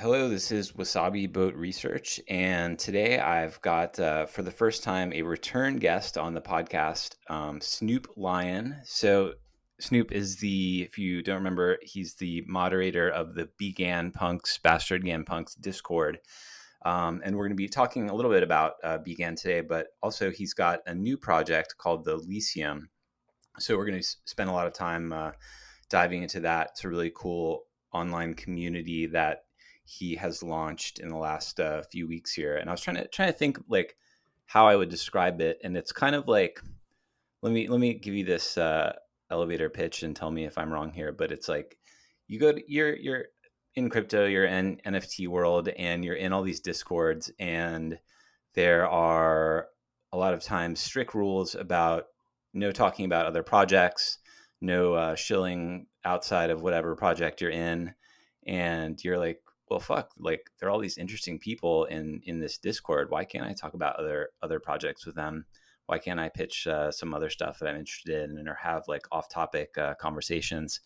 Hello, this is Wasabi Boat Research, and today I've got, for the first time, a return guest on the podcast, Snoop Lion. So, Snoop is if you don't remember, he's the moderator of the BGAN Punks, Bastard GAN Punks Discord. And we're going to be talking a little bit about BGAN today, but also he's got a new project called the Lyceum. So, we're going to spend a lot of time diving into that. It's a really cool online community that he has launched in the last few weeks here, and I was trying to think like how I would describe it, and it's kind of like let me give you this elevator pitch and tell me if I'm wrong here, but it's like you're in crypto, you're in NFT world, and you're in all these discords, and there are a lot of times strict rules about no talking about other projects, no shilling outside of whatever project you're in, and you're like, well, fuck, like there are all these interesting people in this Discord. Why can't I talk about other projects with them? Why can't I pitch some other stuff that I'm interested in or have like off topic conversations?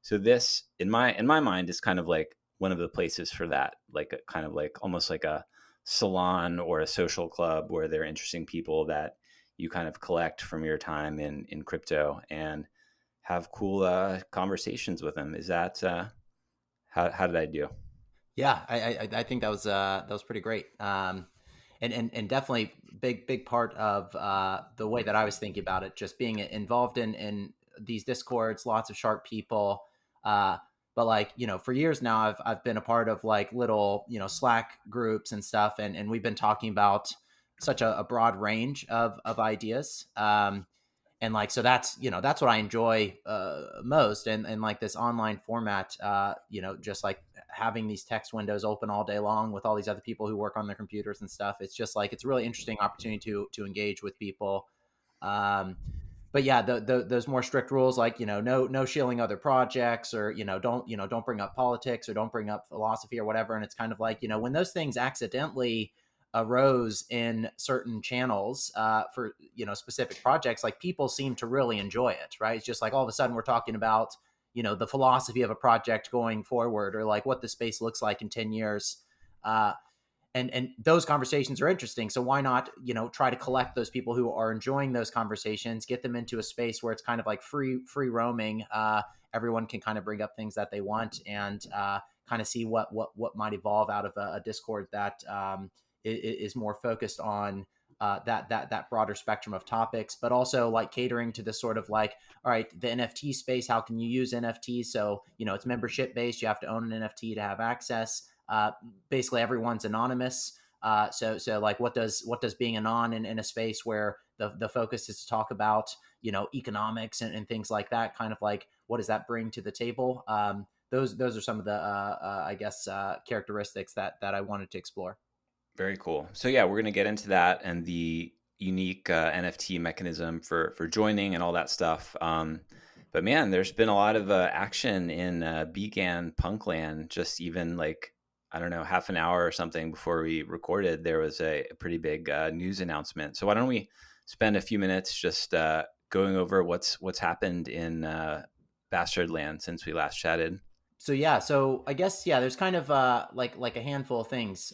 So this, in my mind, is kind of like one of the places for that, like a, kind of like almost like a salon or a social club where there are interesting people that you kind of collect from your time in crypto and have cool conversations with them. Is that how did I do? Yeah, I think that was pretty great. And definitely big part of the way that I was thinking about it, just being involved in these discords, lots of sharp people. But like, for years now, I've been a part of like little, Slack groups and stuff. And we've been talking about such a broad range of ideas. And like, so that's what I enjoy most. And like this online format, just like having these text windows open all day long with all these other people who work on their computers and stuff. It's just like, it's a really interesting opportunity to engage with people. um but yeah, those more strict rules, like, no shilling other projects, or don't bring up politics or don't bring up philosophy or whatever. And it's kind of like, when those things accidentally arose in certain channels for specific projects, like people seem to really enjoy it, right? It's just like all of a sudden we're talking about the philosophy of a project going forward, or like what the space looks like in 10 years. uh, and those conversations are interesting, so why not try to collect those people who are enjoying those conversations, get them into a space where it's kind of like free roaming. Everyone can kind of bring up things that they want, and kind of see what might evolve out of a discord that is more focused on that broader spectrum of topics, but also like catering to this sort of like, all right, the NFT space, how can you use NFTs? So it's membership based, you have to own an NFT to have access. Basically everyone's anonymous. So like, what does being anon in a space where the focus is to talk about economics and things like that, kind of like, what does that bring to the table? Those are some of the I guess characteristics that I wanted to explore. Very cool. So yeah, we're gonna get into that and the unique NFT mechanism for joining and all that stuff. But man, there's been a lot of action in BGAN Punkland. Just even like, I don't know, half an hour or something before we recorded, there was a pretty big news announcement. So why don't we spend a few minutes just going over what's happened in Bastard Land since we last chatted? So yeah, so I guess, yeah, there's kind of like a handful of things.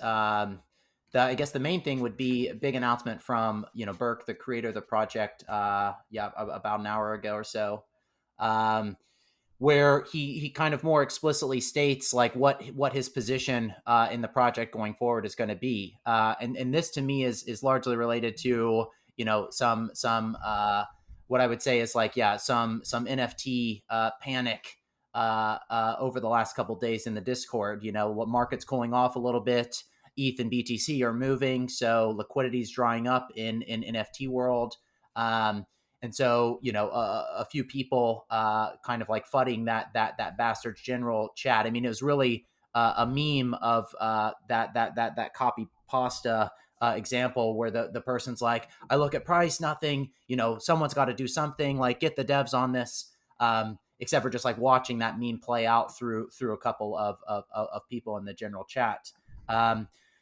I guess the main thing would be a big announcement from Burke, the creator of the project. About an hour ago or so, um, where he kind of more explicitly states like what his position in the project going forward is going to be. And this to me is largely related to some what I would say is like, yeah, some NFT panic over the last couple of days in the Discord. What market's cooling off a little bit. ETH and BTC are moving, so liquidity is drying up in NFT world. And so, a few people kind of like fudding that Bastards General chat. I mean, it was really a meme of that copy pasta example where the person's like, I look at price, nothing. Someone's got to do something. Like, get the devs on this. Except for just like watching that meme play out through a couple of people in the general chat.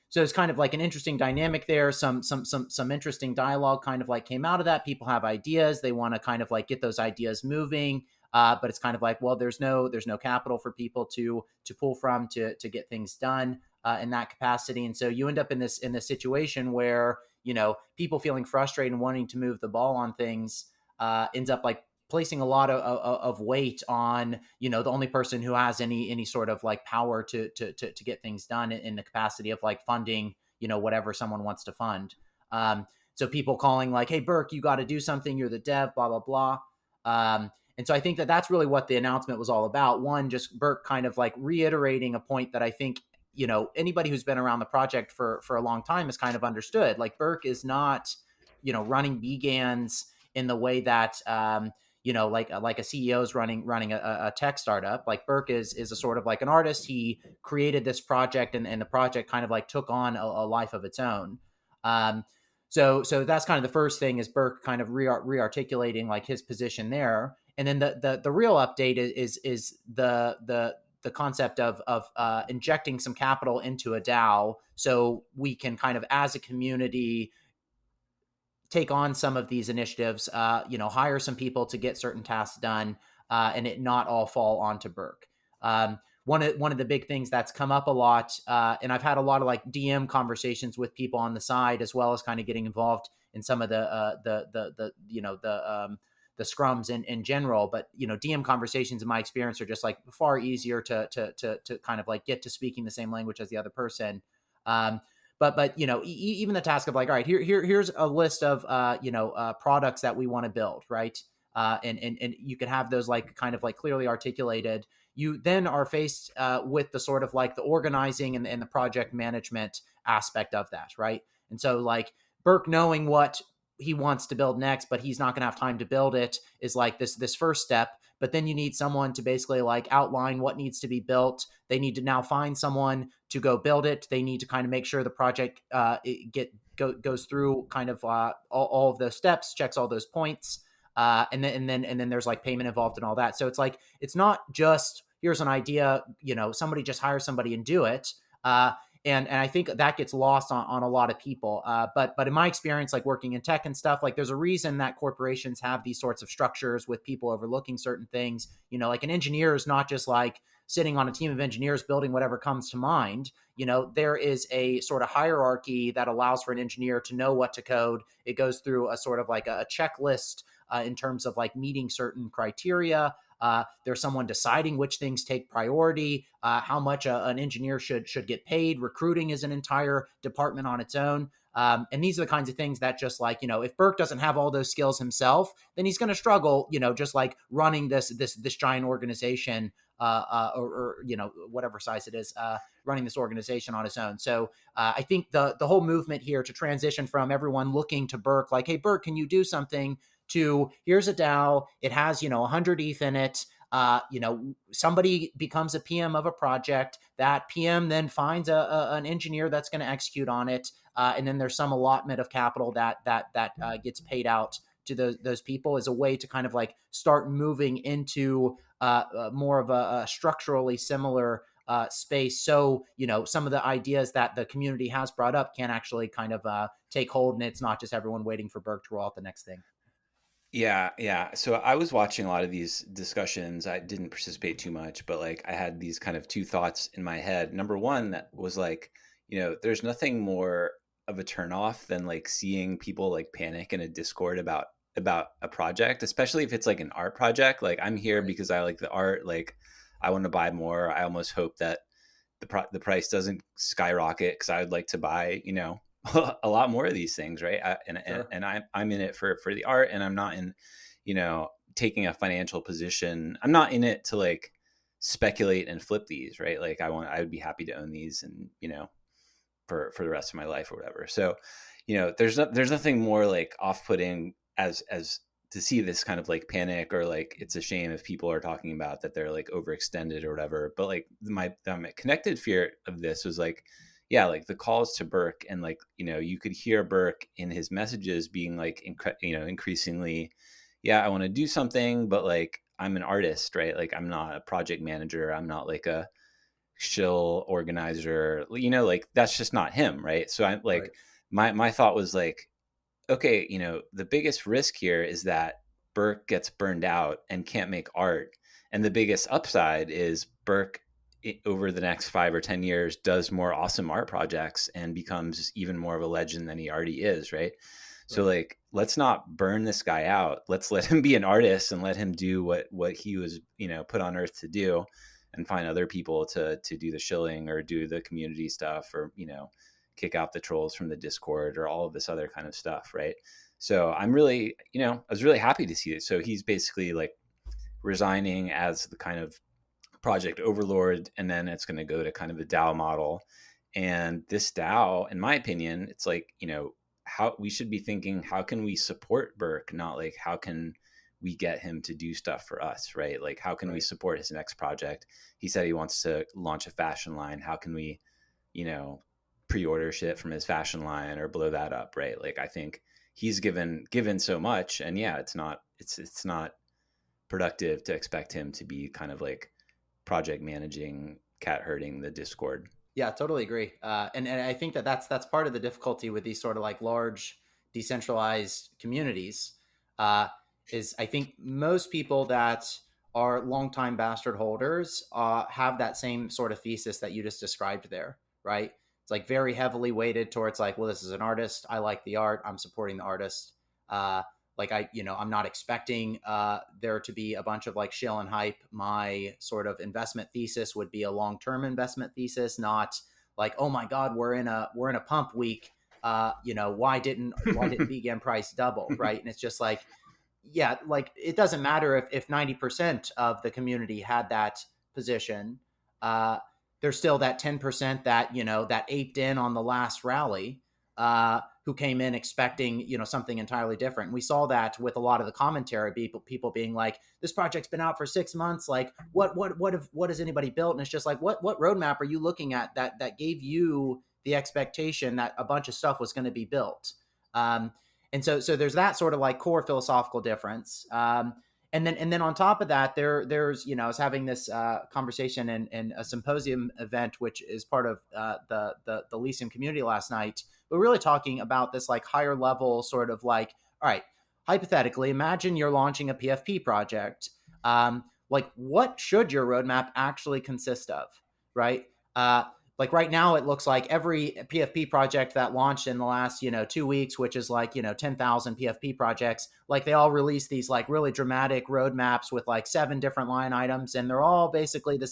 So it's kind of like an interesting dynamic there. Some interesting dialogue kind of like came out of that. People have ideas. They want to kind of like get those ideas moving. But it's kind of like, well, there's no capital for people to pull from to get things done in that capacity. And so you end up in this situation where, people feeling frustrated and wanting to move the ball on things ends up like placing a lot of weight on, the only person who has any sort of like power to get things done in the capacity of like funding, whatever someone wants to fund. So people calling like, hey, Burke, you got to do something. You're the dev, blah, blah, blah. And so I think that that's really what the announcement was all about. One, just Burke kind of like reiterating a point that I think, anybody who's been around the project for a long time has kind of understood. Like Burke is not, running BGANs in the way that, like a CEO is running a tech startup. Like Burke is a sort of like an artist. He created this project, and the project kind of like took on a life of its own. So that's kind of the first thing, is Burke kind of re-articulating like his position there. And then the real update is the concept of injecting some capital into a DAO, so we can kind of, as a community, take on some of these initiatives, hire some people to get certain tasks done, and it not all fall onto Burke. One of the big things that's come up a lot, and I've had a lot of like DM conversations with people on the side, as well as kind of getting involved in some of the scrums in general. But DM conversations, in my experience, are just like far easier to kind of like get to speaking the same language as the other person. But even the task of like, all right, here's a list of products that we want to build, right? And you can have those like kind of like clearly articulated. You then are faced with the sort of like the organizing and the project management aspect of that, right? And so like Burke knowing what he wants to build next, but he's not going to have time to build it, is like this first step. But then you need someone to basically like outline what needs to be built. They need to now find someone to go build it. They need to kind of make sure the project goes through kind of all of those steps, checks all those points, and then there's like payment involved and all that. So it's like, it's not just here's an idea, somebody just hire somebody and do it. And I think that gets lost on a lot of people. But in my experience, like working in tech and stuff, like there's a reason that corporations have these sorts of structures with people overlooking certain things. Like an engineer is not just like sitting on a team of engineers building whatever comes to mind. There is a sort of hierarchy that allows for an engineer to know what to code. It goes through a sort of like a checklist in terms of like meeting certain criteria. There's someone deciding which things take priority, how much an engineer should get paid. Recruiting is an entire department on its own. And these are the kinds of things that just like, if Burke doesn't have all those skills himself, then he's going to struggle, just like running this giant organization, or whatever size it is, running this organization on his own. So I think the whole movement here to transition from everyone looking to Burke, like, hey, Burke, can you do something, to here's a DAO, it has 100 ETH in it. Somebody becomes a PM of a project. That PM then finds an engineer that's going to execute on it, and then there's some allotment of capital that gets paid out to those people, as a way to kind of like start moving into more of a structurally similar space. So some of the ideas that the community has brought up can actually kind of take hold, and it's not just everyone waiting for Burke to roll out the next thing. Yeah. So I was watching a lot of these discussions. I didn't participate too much, but like I had these kind of two thoughts in my head. Number one, that was like, there's nothing more of a turnoff than like seeing people like panic in a Discord about a project, especially if it's like an art project. Like, I'm here because I like the art. Like, I want to buy more. I almost hope that the price doesn't skyrocket, because I would like to buy, a lot more of these things, right? Sure. And I'm in it for the art, and I'm not in, taking a financial position. I'm not in it to like speculate and flip these, right? Like, I would be happy to own these, and for the rest of my life or whatever. So, there's nothing more like off-putting as to see this kind of like panic, or like it's a shame if people are talking about that they're like overextended or whatever. But like my connected fear of this was like, yeah, like the calls to Burke, and like, you could hear Burke in his messages being like, increasingly, yeah, I want to do something, but like, I'm an artist, right? Like, I'm not a project manager. I'm not like a shill organizer, like that's just not him, right? So I'm like, Right. my thought was like, okay, the biggest risk here is that Burke gets burned out and can't make art. And the biggest upside is Burke over the next 5 or 10 years does more awesome art projects and becomes even more of a legend than he already is, right? So Right. like, let's not burn this guy out. Let's let him be an artist and let him do what he was, put on earth to do, and find other people to do the shilling or do the community stuff, or kick out the trolls from the Discord or all of this other kind of stuff, right? So I'm really, I was really happy to see it. So he's basically like resigning as the kind of project overlord, and then it's going to go to kind of the DAO model. And this DAO, in my opinion, it's like, how we should be thinking, how can we support Burke, not like how can we get him to do stuff for us, right? Like how can we Right. support his next project? He said he wants to launch a fashion line. How can we, you know, pre-order shit from his fashion line or blow that up, right? Like I think he's given so much, and yeah, it's not productive to expect him to be kind of like project managing, cat herding the Discord. Yeah, totally agree. And I think that that's part of the difficulty with these sort of like large decentralized communities. Uh, is I think most people that are longtime bastard holders have that same sort of thesis that you just described there, right? It's like very heavily weighted towards like, well, this is an artist. I like the art. I'm supporting the artist. Uh, like I'm not expecting there to be a bunch of like shill and hype. My sort of investment thesis would be a long-term investment thesis, not like, oh my god, we're in a pump week. Why didn't BGAN price double, right? And it's just like, yeah, like it doesn't matter if 90% of the community had that position. uh there's still that 10% that that aped in on the last rally, who came in expecting something entirely different. And we saw that with a lot of the commentary, people being like, this project's been out for 6 months, like what has anybody built? And it's just like, what roadmap are you looking at that gave you the expectation that a bunch of stuff was going to be built? And so there's that sort of like core philosophical difference. And then on top of that, there's I was having this conversation in a symposium event, which is part of the Lyceum community last night. We're really talking about this like higher level sort of like, all right, hypothetically, imagine you're launching a PFP project. Like, what should your roadmap actually consist of, right? Like right now, it looks like every PFP project that launched in the last 2 weeks, which is like 10,000 PFP projects, like they all release these like really dramatic roadmaps with like 7 different line items, and they're all basically the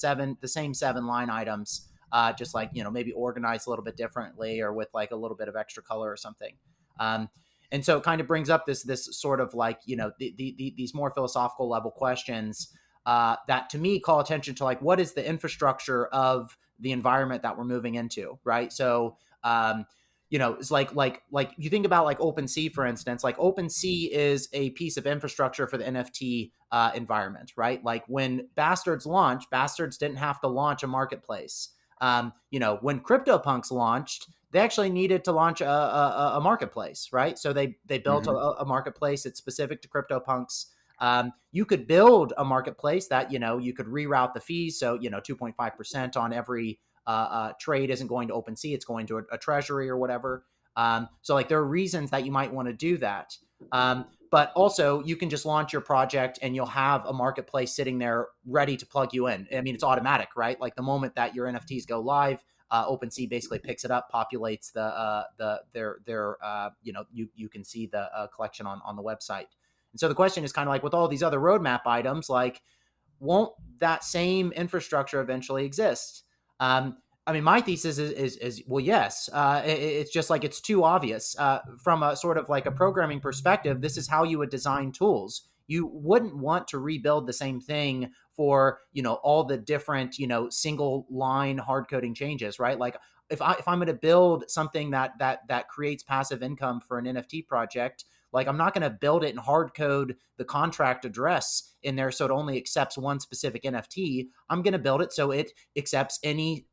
same 7 line items, just like maybe organized a little bit differently or with like a little bit of extra color or something. Um, and so it kind of brings up this sort of like these more philosophical level questions that to me call attention to like, what is the infrastructure of the environment that we're moving into, right? So it's like you think about like OpenSea, for instance. Like OpenSea is a piece of infrastructure for the NFT environment, right? Like when Bastards launched, Bastards didn't have to launch a marketplace. When CryptoPunks launched, they actually needed to launch a marketplace, right? So they built Mm-hmm. a marketplace that's specific to CryptoPunks. You could build a marketplace that you could reroute the fees, so 2.5% on every trade isn't going to OpenSea; it's going to a treasury or whatever. So like there are reasons that you might want to do that. But also you can just launch your project and you'll have a marketplace sitting there ready to plug you in. I mean, it's automatic, right? Like the moment that your NFTs go live, OpenSea basically picks it up, populates you can see the collection on the website. And so the question is kind of like with all these other roadmap items, like, won't that same infrastructure eventually exist? I mean, my thesis is well, yes. It's just like it's too obvious from a sort of like a programming perspective. This is how you would design tools. You wouldn't want to rebuild the same thing for all the different single line hard coding changes, right? Like if I'm going to build something that creates passive income for an NFT project, like I'm not going to build it and hard code the contract address in there so it only accepts one specific NFT. I'm going to build it so it accepts any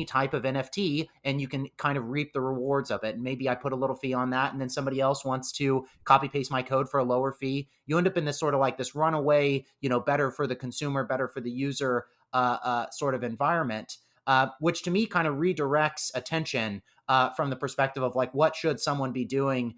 type of NFT, and you can kind of reap the rewards of it. And maybe I put a little fee on that, and then somebody else wants to copy paste my code for a lower fee. You end up in this sort of like this runaway, better for the consumer, better for the user sort of environment. which to me kind of redirects attention from the perspective of like, what should someone be doing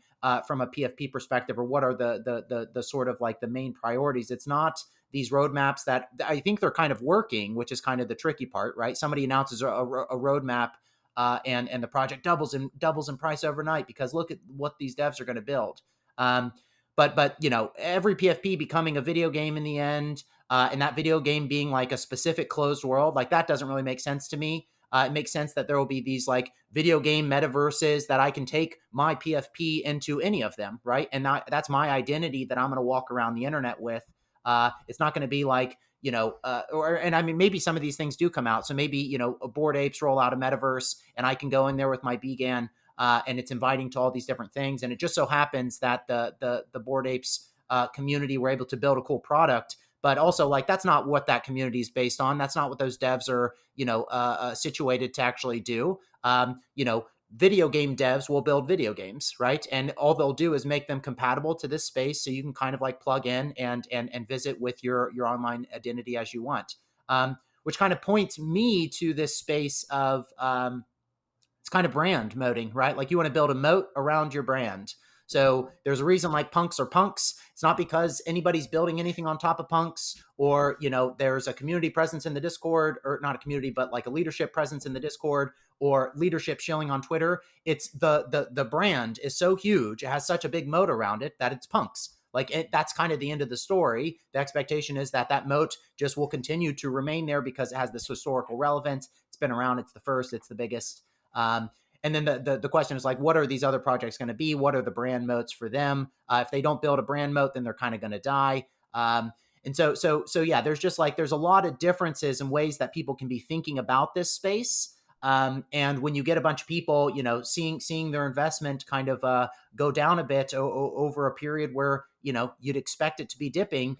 from a PFP perspective, or what are the sort of like the main priorities. It's not these roadmaps that I think they're kind of working, which is kind of the tricky part, right? Somebody announces a roadmap and the project doubles in price overnight because look at what these devs are going to build. But you know, every PFP becoming a video game in the end, and that video game being like a specific closed world, like that doesn't really make sense to me. It makes sense that there will be these like video game metaverses that I can take my PFP into any of them, right? And that's my identity that I'm going to walk around the internet with. It's not going to be like, you know, and I mean, maybe some of these things do come out. So maybe, you know, Bored Apes roll out a metaverse and I can go in there with my BGAN, and it's inviting to all these different things. And it just so happens that the Bored Apes community were able to build a cool product. But also, like, that's not what that community is based on. That's not what those devs are, you know, situated to actually do. You know, video game devs will build video games, right? And all they'll do is make them compatible to this space, so you can kind of like plug in and visit with your online identity as you want. Which kind of points me to this space of it's kind of brand moating, right? Like you want to build a moat around your brand. So there's a reason like punks are punks. It's not because anybody's building anything on top of punks, or, you know, there's a community presence in the Discord, or not a community, but like a leadership presence in the Discord, or leadership shilling on Twitter. It's the brand is so huge. It has such a big moat around it that it's punks. Like that's kind of the end of the story. The expectation is that that moat just will continue to remain there because it has this historical relevance. It's been around. It's the first. It's the biggest. And then the question is like, what are these other projects going to be? What are the brand moats for them? If they don't build a brand moat, then they're kind of going to die. And so yeah, there's just like, there's a lot of differences in ways that people can be thinking about this space. And when you get a bunch of people, you know, seeing their investment kind of go down a bit over a period where, you know, you'd expect it to be dipping,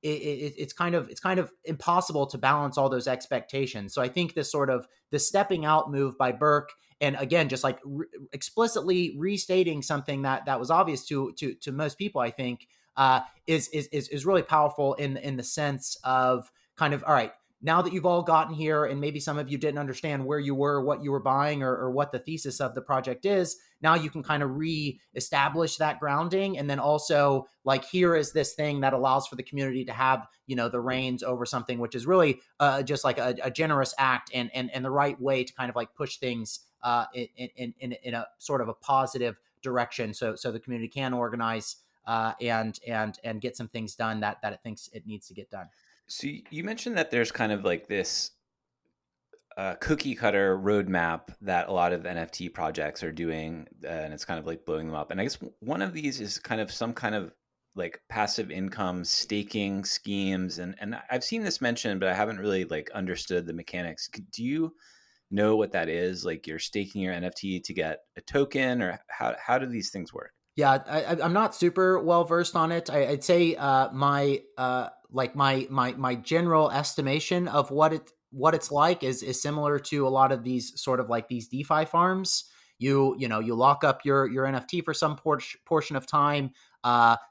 it's kind of impossible to balance all those expectations. So I think this sort of the stepping out move by Burke, and again, just like explicitly restating something that was obvious to most people, I think, is really powerful in the sense of kind of, all right, now that you've all gotten here, and maybe some of you didn't understand where you were, what you were buying, or what the thesis of the project is, now you can kind of re-establish that grounding. And then also, like, here is this thing that allows for the community to have, you know, the reins over something, which is really just like a generous act and the right way to kind of like push things in a sort of a positive direction. So the community can organize and get some things done that it thinks it needs to get done. So you mentioned that there's kind of like this cookie cutter roadmap that a lot of NFT projects are doing, and it's kind of like blowing them up. And I guess one of these is kind of some kind of like passive income staking schemes. And I've seen this mentioned, but I haven't really like understood the mechanics. Do you know what that is? Like you're staking your NFT to get a token, or how do these things work? Yeah, I'm not super well versed on it. I'd say my general estimation of what it's like is similar to a lot of these sort of like these DeFi farms. You lock up your NFT for some portion of time.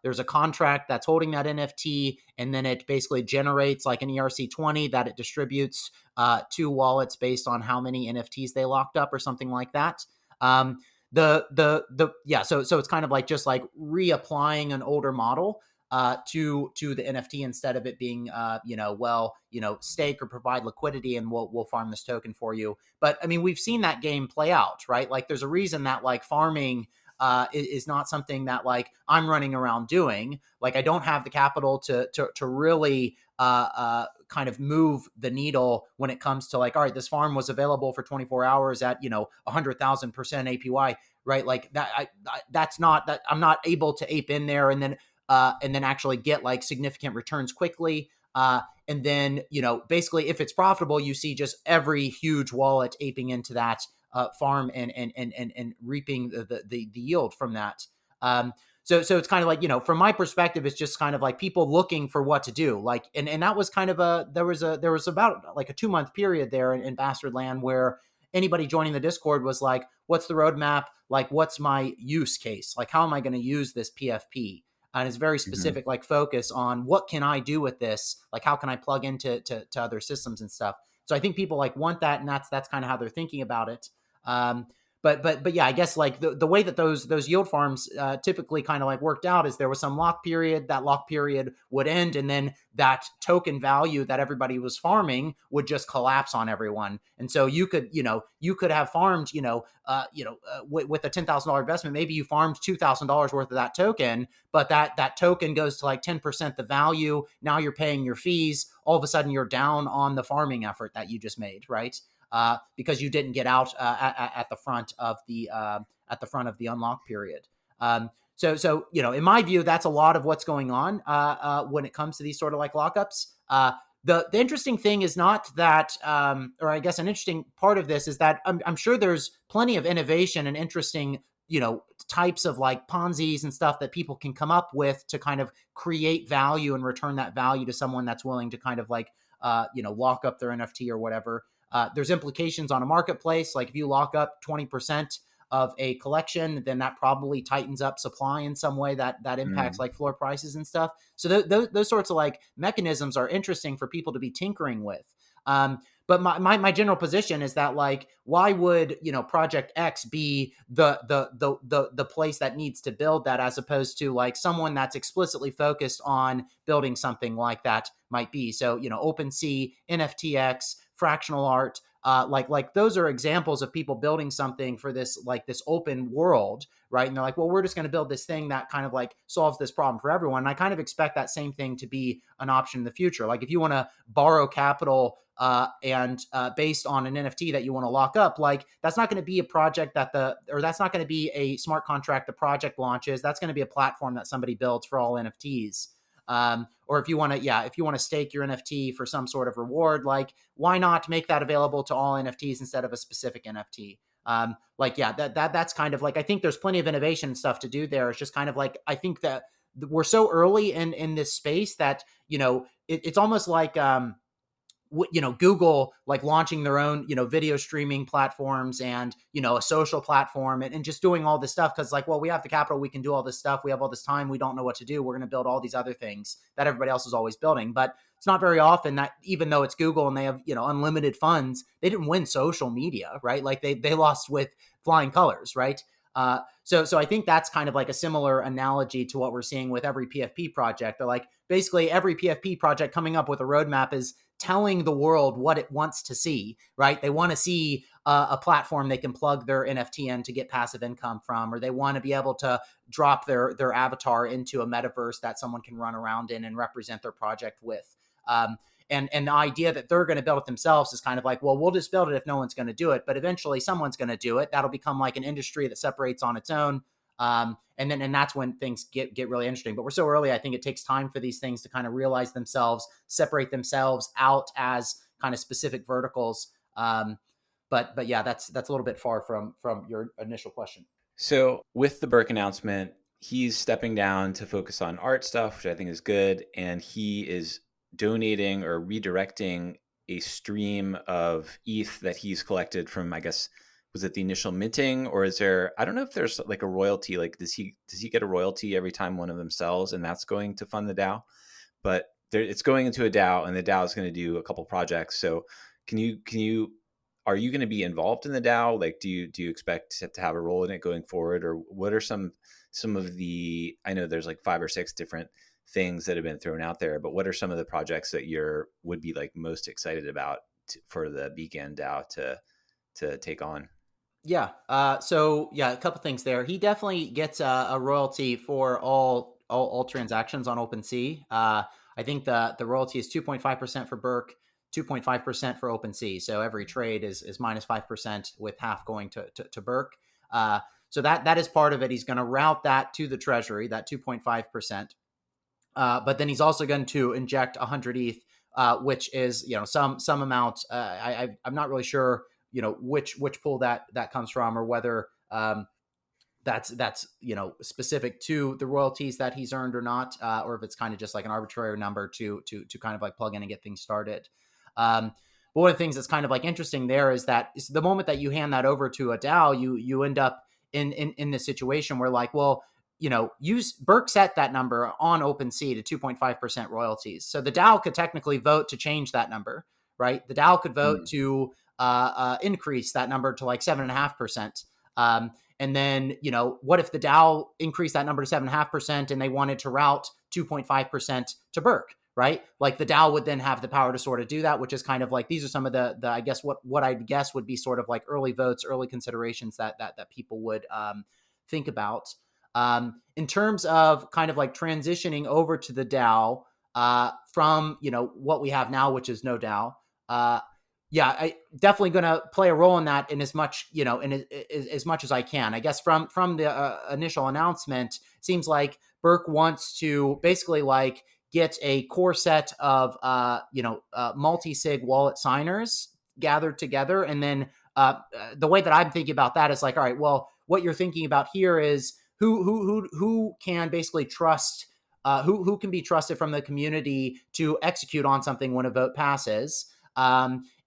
There's a contract that's holding that NFT, and then it basically generates like an ERC20 that it distributes to wallets based on how many NFTs they locked up or something like that. So it's kind of like just like reapplying an older model to the NFT, instead of it being stake or provide liquidity and we'll farm this token for you. But I mean, we've seen that game play out, right? Like there's a reason that like farming is not something that like I'm running around doing. Like I don't have the capital to really kind of move the needle when it comes to like, all right, this farm was available for 24 hours at 100,000% APY, right? Like that, that's not that I'm not able to ape in there and then actually get like significant returns quickly. And then, basically if it's profitable, you see just every huge wallet aping into that farm and reaping the yield from that. So it's kind of like, from my perspective, it's just kind of like people looking for what to do. Like, and that was kind of there was about like a 2-month period there in Bastard Land where anybody joining the Discord was like, what's the roadmap? Like, what's my use case? Like, how am I going to use this PFP? And it's very specific, like focus on what can I do with this? Like, how can I plug into other systems and stuff? So I think people like want that, and that's kind of how they're thinking about it. But yeah, I guess like the way that those yield farms typically kind of like worked out is there was some lock period. That lock period would end, and then that token value that everybody was farming would just collapse on everyone. And so you could have farmed with a $10,000 investment, maybe you farmed $2,000 worth of that token, but that token goes to like 10% the value. Now you're paying your fees. All of a sudden, you're down on the farming effort that you just made, right? Because you didn't get out at the front of the unlock period. So in my view, that's a lot of what's going on when it comes to these sort of like lockups. The interesting thing is not that, or I guess an interesting part of this is that I'm sure there's plenty of innovation and interesting types of like Ponzi's and stuff that people can come up with to kind of create value and return that value to someone that's willing to kind of like lock up their NFT or whatever. There's implications on a marketplace. Like if you lock up 20% of a collection, then that probably tightens up supply in some way that impacts like floor prices and stuff. So those sorts of like mechanisms are interesting for people to be tinkering with. But my general position is that like, why would Project X be the place that needs to build that, as opposed to like someone that's explicitly focused on building something like that might be. So OpenSea, NFTX, fractional art, like those are examples of people building something for this open world, right? And they're like, well, we're just going to build this thing that kind of like solves this problem for everyone. And I kind of expect that same thing to be an option in the future. Like if you want to borrow capital and based on an NFT that you want to lock up, like that's not going to be a project that's not going to be a smart contract the project launches. That's going to be a platform that somebody builds for all NFTs. Or if you want to stake your NFT for some sort of reward, like why not make that available to all NFTs instead of a specific NFT? That's kind of like, I think there's plenty of innovation stuff to do there. It's just kind of like, I think that we're so early in this space that, it's almost like, Google like launching their own, video streaming platforms and, a social platform and just doing all this stuff. Cause like, well, we have the capital, we can do all this stuff. We have all this time. We don't know what to do. We're going to build all these other things that everybody else is always building. But it's not very often that even though it's Google and they have, unlimited funds, they didn't win social media, right? Like they lost with flying colors, right? So I think that's kind of like a similar analogy to what we're seeing with every PFP project. They're like basically every PFP project coming up with a roadmap is telling the world what it wants to see, right? They want to see a platform they can plug their NFT in to get passive income from, or they want to be able to drop their avatar into a metaverse that someone can run around in and represent their project with. And the idea that they're going to build it themselves is kind of like, well, we'll just build it if no one's going to do it. But eventually someone's going to do it. That'll become like an industry that separates on its own. And that's when things get really interesting. But we're so early, I think it takes time for these things to kind of realize themselves, separate themselves out as kind of specific verticals. But yeah, that's a little bit far from your initial question. So with the Burke announcement, he's stepping down to focus on art stuff, which I think is good. And he is donating or redirecting a stream of ETH that he's collected from, I guess, was it the initial minting, or is there, I don't know if there's like a royalty, like does he get a royalty every time one of them sells and that's going to fund the DAO? But it's going into a DAO and the DAO is going to do a couple projects. So are you going to be involved in the DAO? Like, do you expect to have a role in it going forward, or what are some of the, I know there's like 5 or 6 different things that have been thrown out there, but what are some of the projects that would be like most excited about for the BGAN DAO to take on? Yeah. A couple things there. He definitely gets a royalty for all transactions on OpenSea. I think the royalty is 2.5% for Burke, 2.5% for OpenSea. So every trade is minus 5% with half going to Burke. So that is part of it. He's going to route that to the treasury, that 2.5%. But then he's also going to inject 100 ETH, which is some amount. I'm not really sure which pool that comes from, or whether that's specific to the royalties that he's earned or not, or if it's kind of just like an arbitrary number to kind of like plug in and get things started. But one of the things that's kind of like interesting there is that the moment that you hand that over to a DAO, you end up in this situation where like, well, Burke set that number on OpenSea to 2.5% royalties. So the DAO could technically vote to change that number, right? The DAO could vote Mm. to increase that number to like 7.5%. And then, what if the DAO increased that number to 7.5% and they wanted to route 2.5% to Berk, right? Like the DAO would then have the power to sort of do that, which is kind of like, these are some of the I guess what I'd guess would be sort of like early votes, early considerations that people would think about. In terms of kind of like transitioning over to the DAO from, what we have now, which is no DAO. Yeah, I definitely going to play a role in that in as much, as much as I can. I guess from the initial announcement, it seems like Berk wants to basically like get a core set of, multi-sig wallet signers gathered together. And then the way that I'm thinking about that is like, all right, well, what you're thinking about here is who can basically trust, who can be trusted from the community to execute on something when a vote passes.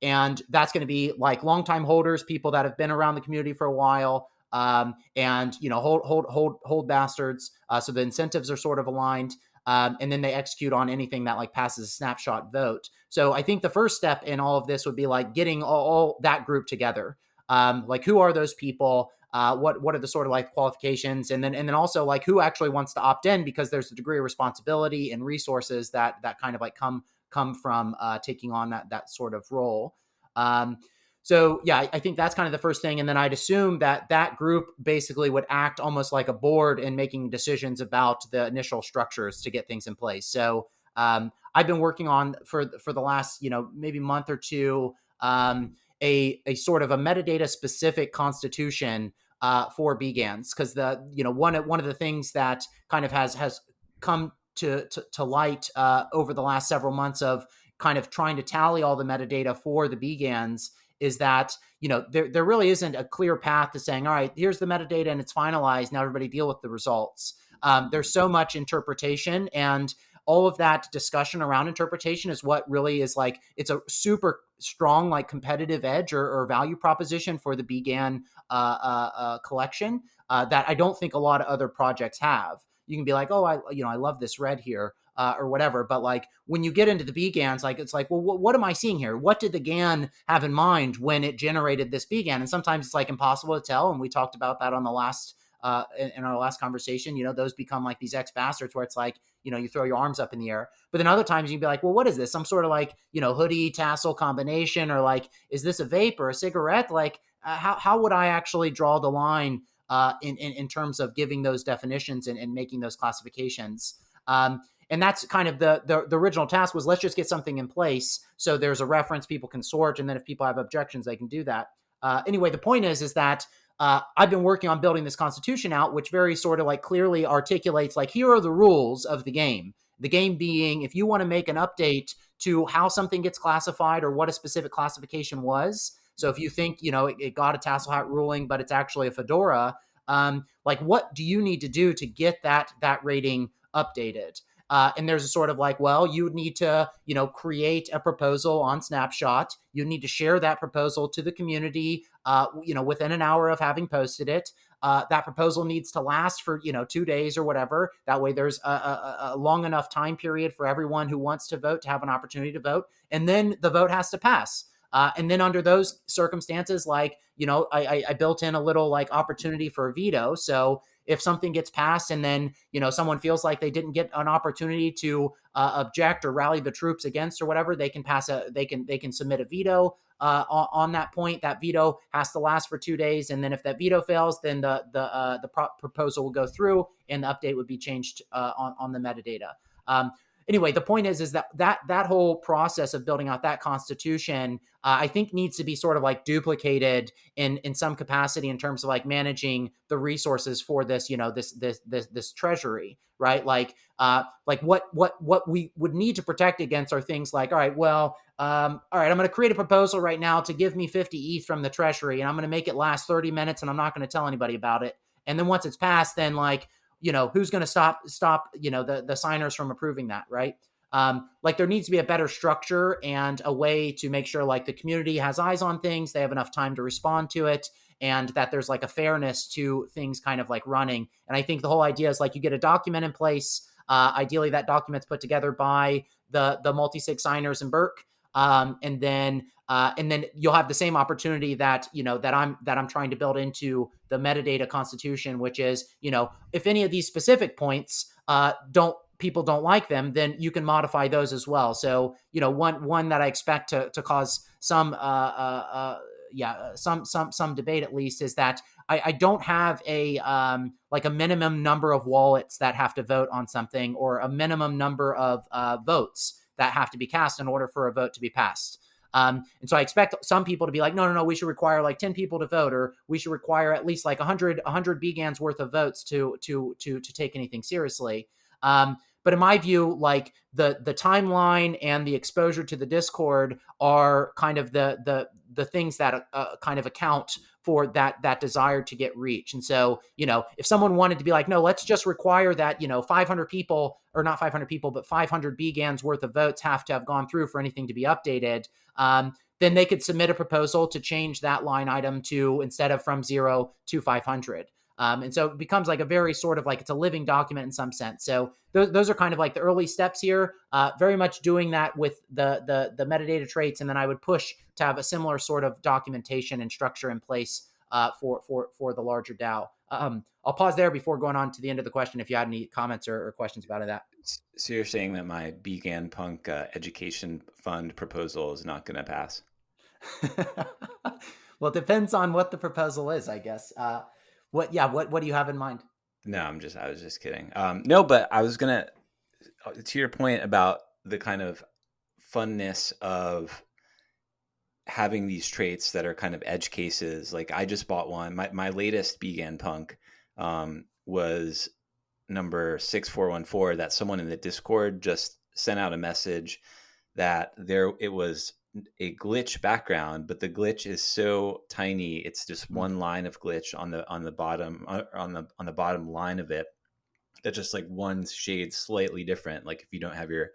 And that's going to be like longtime holders, people that have been around the community for a while, and hold bastards. So the incentives are sort of aligned, and then they execute on anything that like passes a snapshot vote. So I think the first step in all of this would be like getting all that group together. Like who are those people? What are the sort of like qualifications, and then also like who actually wants to opt in, because there's a degree of responsibility and resources that kind of like come from taking on that sort of role. So yeah, I think that's kind of the first thing. And then I'd assume that group basically would act almost like a board in making decisions about the initial structures to get things in place. So I've been working on for the last, maybe month or two, a sort of a metadata specific constitution for BGANs, because one of the things that kind of has come to light over the last several months of kind of trying to tally all the metadata for the BGANs is that, there really isn't a clear path to saying, all right, here's the metadata and it's finalized. Now everybody deal with the results. There's so much interpretation, and all of that discussion around interpretation is what really is like, it's a super strong, like competitive edge or value proposition for the BGAN collection that I don't think a lot of other projects have. You can be like, oh, I love this red here or whatever. But like when you get into the BGANs, like it's like, well, what am I seeing here? What did the GAN have in mind when it generated this BGAN? And sometimes it's like impossible to tell. And we talked about that on the last in our last conversation. Those become like these X bastards where it's like, you throw your arms up in the air. But then other times you can be like, well, what is this? Some sort of like, hoodie tassel combination, or like, is this a vape or a cigarette? Like, how would I actually draw the line in terms of giving those definitions and making those classifications? And that's kind of the original task was, let's just get something in place so there's a reference people can sort, and then if people have objections, they can do that. Anyway, the point is that I've been working on building this constitution out, which very sort of like clearly articulates like, here are the rules of the game. The game being, if you want to make an update to how something gets classified or what a specific classification was. So if you think, it got a tassel hat ruling, but it's actually a fedora, like what do you need to do to get that rating updated? And there's a sort of like, well, you need to, create a proposal on Snapshot. You need to share that proposal to the community, within an hour of having posted it. That proposal needs to last for, 2 days or whatever. That way there's a long enough time period for everyone who wants to vote to have an opportunity to vote. And then the vote has to pass. And then under those circumstances, like, I built in a little like opportunity for a veto. So if something gets passed and then, someone feels like they didn't get an opportunity to object or rally the troops against or whatever, they can they can submit a veto on that point. That veto has to last for 2 days. And then if that veto fails, then the proposal will go through and the update would be changed on the metadata. Anyway, the point is that whole process of building out that constitution, I think needs to be sort of like duplicated in some capacity in terms of like managing the resources for this, this treasury, right? Like what we would need to protect against are things like, all right, I'm going to create a proposal right now to give me 50 ETH from the treasury, and I'm going to make it last 30 minutes, and I'm not going to tell anybody about it. And then once it's passed, then like, who's going to stop, the signers from approving that, right? Like there needs to be a better structure and a way to make sure like the community has eyes on things, they have enough time to respond to it, and that there's like a fairness to things kind of like running. And I think the whole idea is like you get a document in place. Ideally that document's put together by the multi-sig signers in Berk. And then you'll have the same opportunity that, that I'm trying to build into the metadata constitution, which is, if any of these specific points people don't like them, then you can modify those as well. So, one that I expect to cause some some debate at least is that I don't have like a minimum number of wallets that have to vote on something, or a minimum number of votes that have to be cast in order for a vote to be passed. And so I expect some people to be like, no, we should require like 10 people to vote, or we should require at least like 100 BGANs worth of votes to take anything seriously. But in my view, like the timeline and the exposure to the Discord are kind of the things that kind of account for that desire to get reach. And so, if someone wanted to be like, no, let's just require that, 500 people, or not 500 people, but 500 BGANs worth of votes have to have gone through for anything to be updated, then they could submit a proposal to change that line item to, instead of from 0 to 500. And so it becomes like a very sort of like, it's a living document in some sense. So those are kind of like the early steps here, very much doing that with the metadata traits. And then I would push to have a similar sort of documentation and structure in place for the larger DAO. I'll pause there before going on to the end of the question, if you had any comments or questions about that. So you're saying that my BGAN Punk education fund proposal is not going to pass? Well, it depends on what the proposal is, I guess. What do you have in mind? No, I was just kidding. No, but I was gonna, to your point about the kind of funness of having these traits that are kind of edge cases. Like I just bought one. My latest BGAN Punk was number 6414. That someone in the Discord just sent out a message that it was a glitch background, but the glitch is so tiny. It's just one line of glitch on the bottom, on the bottom line of it. That's just like one shade slightly different. Like if you don't have your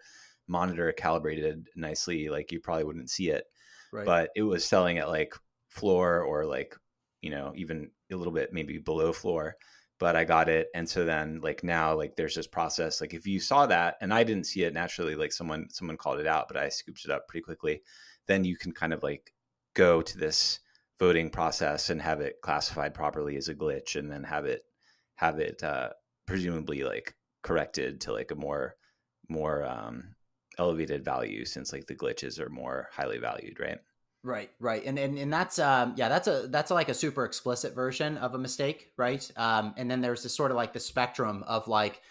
monitor calibrated nicely, like you probably wouldn't see it. Right. But it was selling at like floor, or like, even a little bit maybe below floor. But I got it. And so then like now, like there's this process, like if you saw that and I didn't see it naturally, like someone called it out, but I scooped it up pretty quickly, then you can kind of like go to this voting process and have it classified properly as a glitch, and then have it presumably like corrected to like a more elevated value, since like the glitches are more highly valued, right? Right. And that's that's like a super explicit version of a mistake, right? And then there's this sort of like the spectrum of like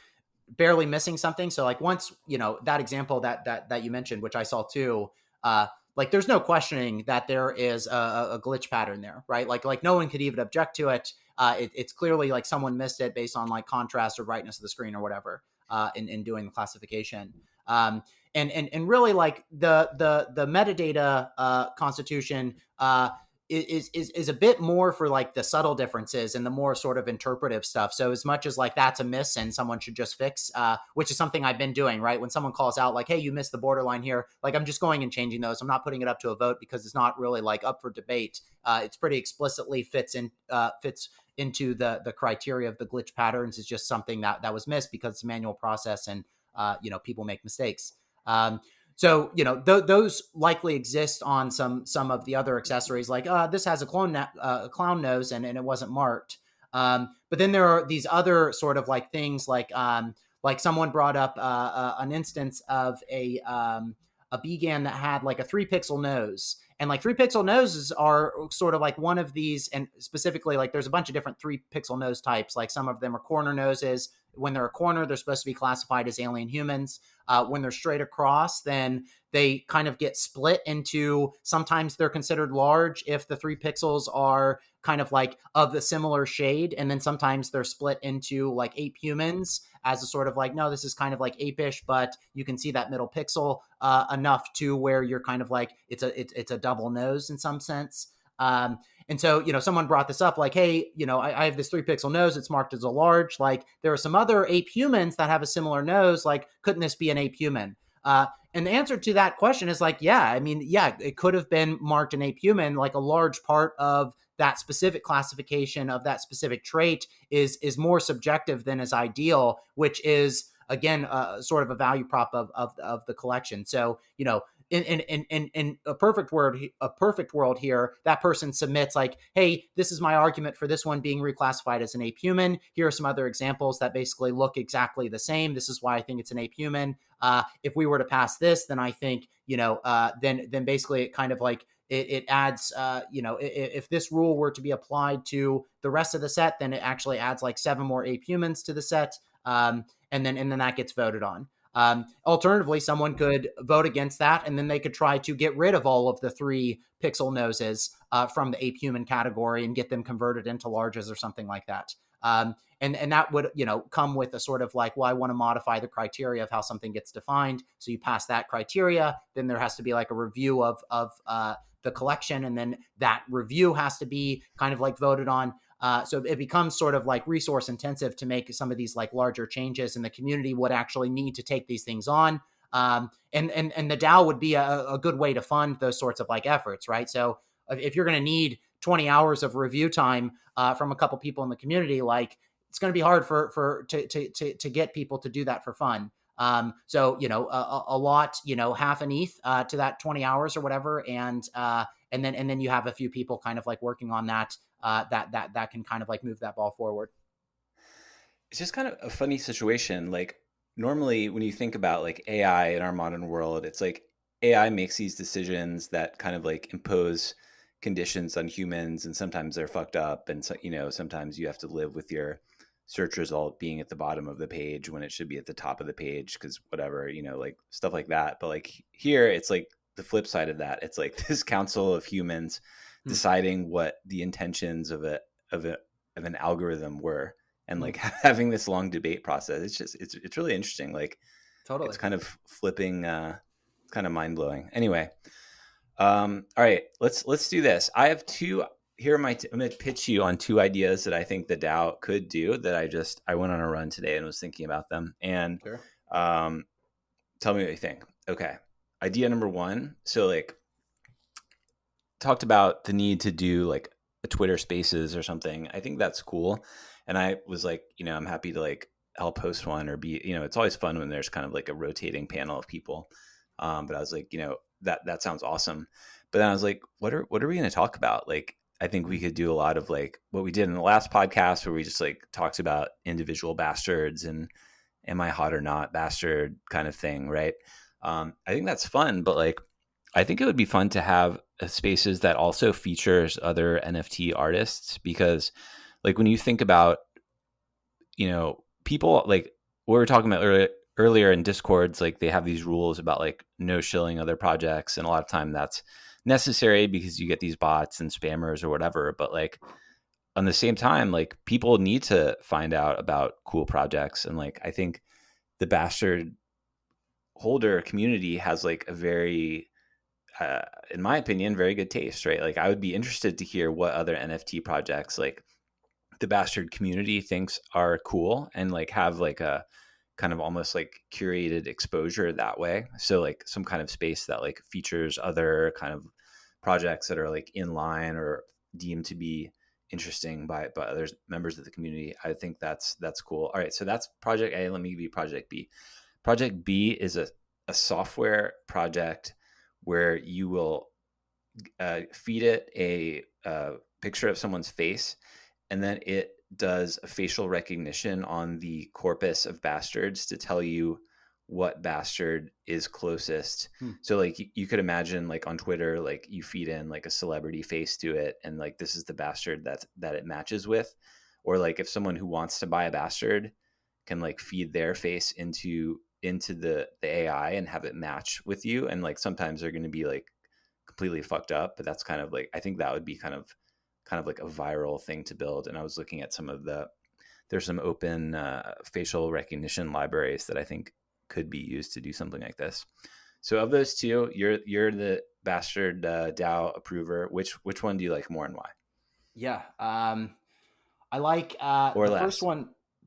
barely missing something. So like once, that example that you mentioned, which I saw too, like there's no questioning that there is a glitch pattern there, right? Like no one could even object to it. It's clearly like someone missed it based on like contrast or brightness of the screen or whatever, in doing the classification. And really like the metadata constitution is a bit more for like the subtle differences and the more sort of interpretive stuff. So as much as like that's a miss and someone should just fix, which is something I've been doing, right? When someone calls out like, hey, you missed the borderline here, like I'm just going and changing those. I'm not putting it up to a vote because it's not really like up for debate. It's pretty explicitly fits into the criteria of the glitch patterns. Is just something that was missed because it's a manual process, and people make mistakes. So, those likely exist on some of the other accessories, like this has a clown nose and it wasn't marked. But then there are these other sort of like things like someone brought up an instance of a BGAN that had like a 3-pixel nose. And like 3-pixel noses are sort of like one of these, and specifically like there's a bunch of different 3-pixel nose types. Like some of them are corner noses. When they're a corner, they're supposed to be classified as alien humans. When they're straight across, then they kind of get split into, sometimes they're considered large if the 3 pixels are kind of like of the similar shade. And then sometimes they're split into like ape humans as a sort of like, no, this is kind of like apish, but you can see that middle pixel enough to where you're kind of like, it's a double nose in some sense. And so, someone brought this up like, hey, I have this 3-pixel nose. It's marked as a large. Like there are some other ape humans that have a similar nose. Like, couldn't this be an ape human? And the answer to that question is like, yeah, I mean, yeah, it could have been marked an ape human. Like a large part of that specific classification of that specific trait is more subjective than is ideal, which is, again, sort of a value prop of the collection. So, in a perfect world here, that person submits like, hey, this is my argument for this one being reclassified as an ape human. Here are some other examples that basically look exactly the same. This is why I think it's an ape human. If we were to pass this, then I think, then basically it kind of like it adds, if this rule were to be applied to the rest of the set, then it actually adds like 7 more ape humans to the set. And then that gets voted on. Alternatively, someone could vote against that, and then they could try to get rid of all of the 3 pixel noses from the ape human category and get them converted into larges or something like that. And that would, come with a sort of like, well, I want to modify the criteria of how something gets defined. So you pass that criteria, then there has to be like a review of the collection, and then that review has to be kind of like voted on. So it becomes sort of like resource intensive to make some of these like larger changes, and the community would actually need to take these things on. And the DAO would be a good way to fund those sorts of like efforts, right? So if you're going to need 20 hours of review time from a couple people in the community, like it's going to be hard to get people to do that for fun. So a lot, half an ETH to that 20 hours or whatever, and then you have a few people kind of like working on that. That can kind of like move that ball forward. It's just kind of a funny situation. Like normally when you think about like AI in our modern world, it's like AI makes these decisions that kind of like impose conditions on humans, and sometimes they're fucked up, and so, sometimes you have to live with your search result being at the bottom of the page when it should be at the top of the page because whatever, like stuff like that. But like here it's like the flip side of that. It's like this council of humans deciding what the intentions of an algorithm were, and like having this long debate process. It's really interesting. Like Totally. it's kind of flipping, it's kind of mind-blowing. Anyway, all right, let's do this. I have 2 here. I'm going to pitch you on 2 ideas that I think the DAO could do that I went on a run today and was thinking about them, and Sure. tell me what you think. Okay. Idea number 1. So like talked about the need to do like a Twitter Spaces or something. I think that's cool. And I was like, I'm happy to like help host one or be, it's always fun when there's kind of like a rotating panel of people. But I was like, that sounds awesome. But then I was like, what are we going to talk about? Like, I think we could do a lot of like what we did in the last podcast where we just like talked about individual bastards and am I hot or not bastard kind of thing. Right. I think that's fun, but like, I think it would be fun to have spaces that also features other NFT artists, because like when you think about, people like what we were talking about earlier in Discords, like they have these rules about like no shilling other projects. And a lot of time that's necessary because you get these bots and spammers or whatever. But like on the same time, like people need to find out about cool projects. And like, I think the bastard holder community has like a very, in my opinion, very good taste, right? Like I would be interested to hear what other NFT projects like the bastard community thinks are cool, and like have like a kind of almost like curated exposure that way. So like some kind of space that like features other kind of projects that are like in line or deemed to be interesting by other members of the community. I think that's cool. All right, so that's project A. Let me give you project B. Project B is a software project where you will feed it a picture of someone's face, and then it does a facial recognition on the corpus of bastards to tell you what bastard is closest. So like you could imagine like on Twitter, like you feed in like a celebrity face to it, and like this is the bastard that it matches with. Or like if someone who wants to buy a bastard can like feed their face into the AI and have it match with you. And like sometimes they're going to be like completely fucked up, but that's kind of like, I think that would be kind of like a viral thing to build. And I was looking at there's some open facial recognition libraries that I think could be used to do something like this. So of those 2, you're the bastard DAO approver. Which one do you like more and why? Yeah. I like Or the less?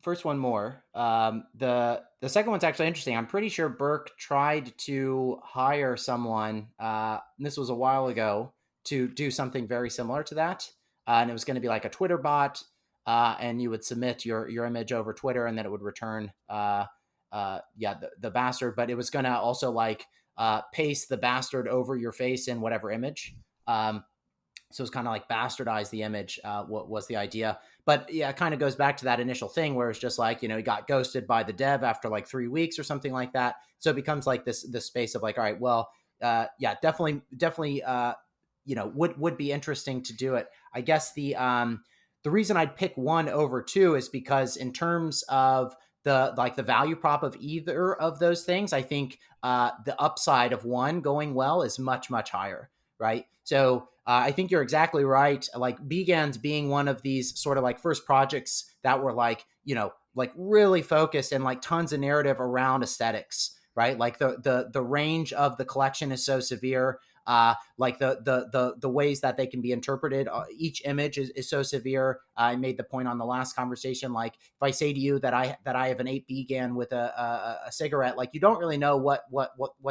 first one more. The second one's actually interesting. I'm pretty sure Burke tried to hire someone. This was a while ago to do something very similar to that, and it was going to be like a Twitter bot, and you would submit your image over Twitter, and then it would return, the bastard. But it was going to also like paste the bastard over your face in whatever image. So it's kind of like bastardize the image, what was the idea. But yeah, it kind of goes back to that initial thing where it's just like, he got ghosted by the dev after like 3 weeks or something like that. So it becomes like this space of like, all right, well, yeah, definitely, would be interesting to do it. I guess the reason I'd pick one over two is because in terms of the value prop of either of those things, I think the upside of one going well is much higher, right? So I think you're exactly right. Like BGAN's being one of these sort of like first projects that were like, like really focused and like tons of narrative around aesthetics, right? Like the range of the collection is so severe. Like the ways that they can be interpreted, each image is so severe. I made the point on the last conversation, like if I say to you that I have an 8 BGAN with a cigarette, like you don't really know what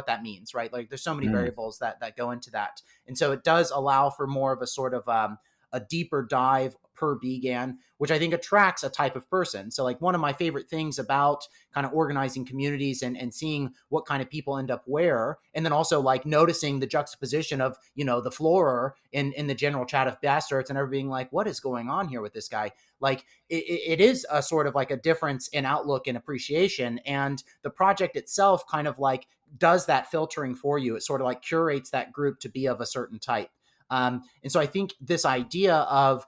that means, right? Like there's so many variables that go into that, and so it does allow for more of a sort of a deeper dive per BGAN, which I think attracts a type of person. So like one of my favorite things about kind of organizing communities and seeing what kind of people end up where, and then also like noticing the juxtaposition of, the floor in the general chat of bastards and everything, being like, what is going on here with this guy? Like it is a sort of like a difference in outlook and appreciation. And the project itself kind of like does that filtering for you. It sort of like curates that group to be of a certain type. And so I think this idea of,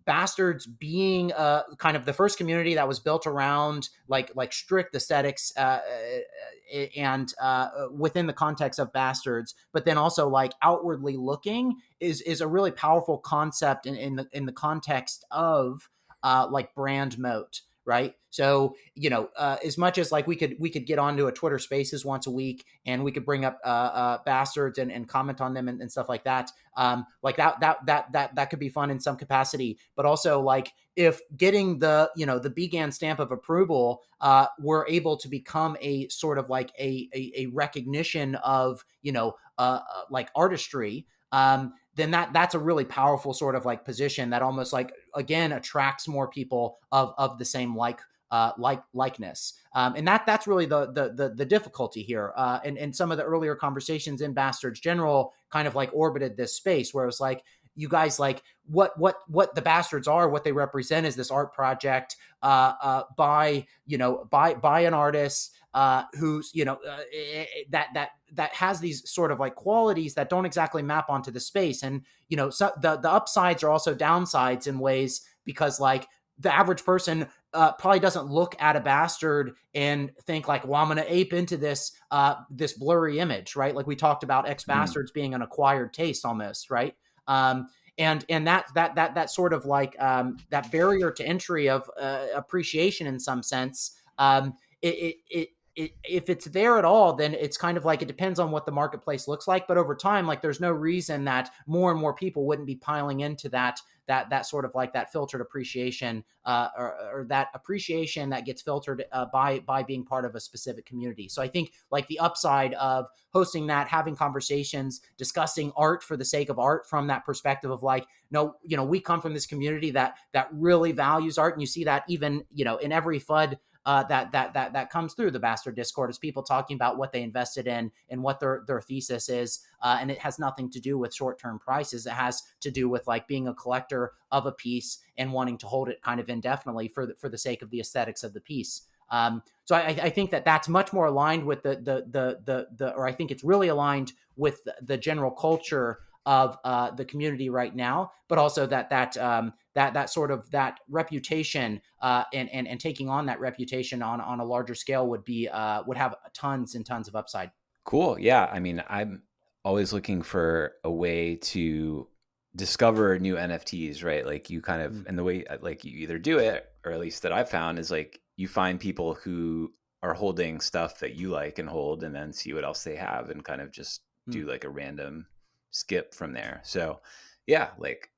bastards being kind of the first community that was built around like strict aesthetics and within the context of bastards, but then also like outwardly looking is a really powerful concept in the context of like brand moat. Right. So, as much as like we could get onto a Twitter Spaces once a week and we could bring up bastards and comment on them and stuff like that. Like that could be fun in some capacity, but also like if getting the BGAN stamp of approval, we're able to become a sort of like a recognition of, like artistry. Then that's a really powerful sort of like position that almost like, again, attracts more people of the same likeness. And that's really the difficulty here. And some of the earlier conversations in Bastards General kind of like orbited this space where it was like, you guys like what the Bastards are, what they represent is this art project by an artist who's that has these sort of like qualities that don't exactly map onto the space. And so the upsides are also downsides in ways, because like the average person probably doesn't look at a bastard and think like, well, I'm going to ape into this this blurry image, right? Like we talked about X bastards being an acquired taste almost, right? And that sort of like that barrier to entry of appreciation in some sense, if it's there at all, then it's kind of like it depends on what the marketplace looks like. But over time, like there's no reason that more and more people wouldn't be piling into that sort of like that filtered appreciation or that appreciation that gets filtered by being part of a specific community. So I think like the upside of hosting that, having conversations, discussing art for the sake of art from that perspective of like, no, we come from this community that really values art, and you see that even in every FUD that comes through the Bastard Discord is people talking about what they invested in and what their thesis is, and it has nothing to do with short-term prices. It has to do with like being a collector of a piece and wanting to hold it kind of indefinitely for the sake of the aesthetics of the piece. So I think that's much more aligned with or I think it's really aligned with the general culture of the community right now, but also that sort of that reputation and taking on that reputation on a larger scale would have tons and tons of upside. Cool. Yeah. I mean, I'm always looking for a way to discover new NFTs, right? Like you kind of, and the way like you either do it, or at least that I've found, is like you find people who are holding stuff that you like and hold, and then see what else they have and kind of just do like a random skip from there. So yeah, like,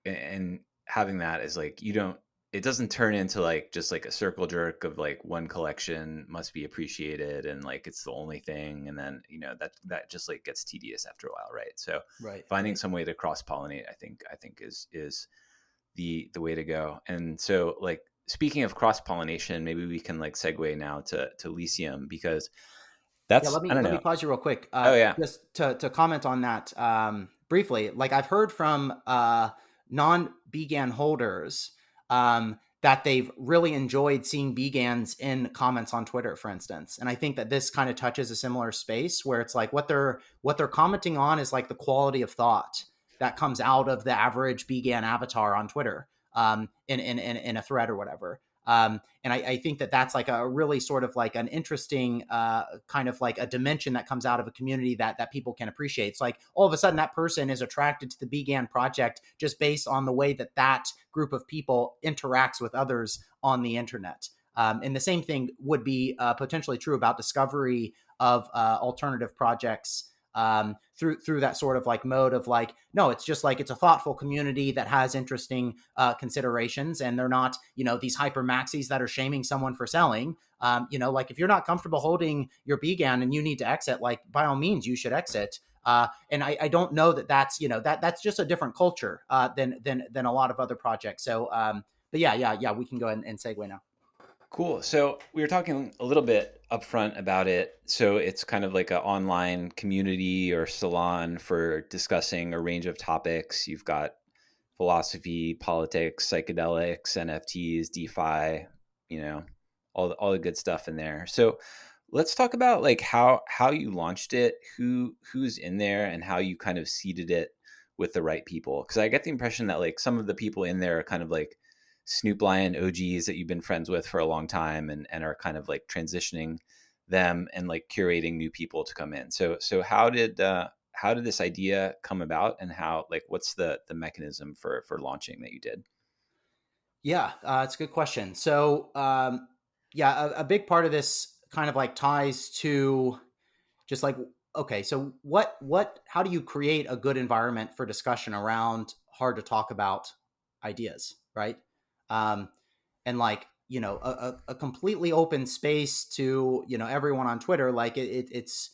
and having that is like, it doesn't turn into like just like a circle jerk of like one collection must be appreciated and like it's the only thing, and then that just like gets tedious after a while, right? So finding some way to cross pollinate, I think is the way to go. And so like speaking of cross pollination, maybe we can like segue now to Lyceum, because Yeah, That's, let me I don't let me know. pause you real quick, Oh yeah. just to comment on that briefly. Like I've heard from non BGAN holders that they've really enjoyed seeing BGANs in comments on Twitter, for instance. And I think that this kind of touches a similar space where it's like what they're commenting on is like the quality of thought that comes out of the average BGAN avatar on Twitter, in a thread or whatever. And I think that that's like a really sort of like an interesting kind of like a dimension that comes out of a community that people can appreciate. It's like all of a sudden that person is attracted to the BGAN project just based on the way that that group of people interacts with others on the internet. And the same thing would be potentially true about discovery of alternative projects, through that sort of like mode of like, no, it's just like it's a thoughtful community that has interesting considerations, and they're not, these hyper maxis that are shaming someone for selling. Like if you're not comfortable holding your BGAN and you need to exit, like by all means you should exit. And I don't know that that's, that's just a different culture than a lot of other projects. So, but yeah, we can go ahead and segue now. Cool. So we were talking a little bit upfront about it. So it's kind of like an online community or salon for discussing a range of topics. You've got philosophy, politics, psychedelics, NFTs, DeFi, you know, all the good stuff in there. So let's talk about like how you launched it, who's in there, and how you kind of seeded it with the right people. Because I get the impression that like some of the people in there are kind of like Snoop Lion OGs that you've been friends with for a long time, and are kind of like transitioning them and like curating new people to come in. So how did this idea come about, and how, like, what's the mechanism for launching that you did? Yeah, it's a good question. So, yeah, a big part of this kind of like ties to just like, okay, so how do you create a good environment for discussion around hard to talk about ideas, right? Um, and like, a completely open space to, everyone on Twitter, like it's,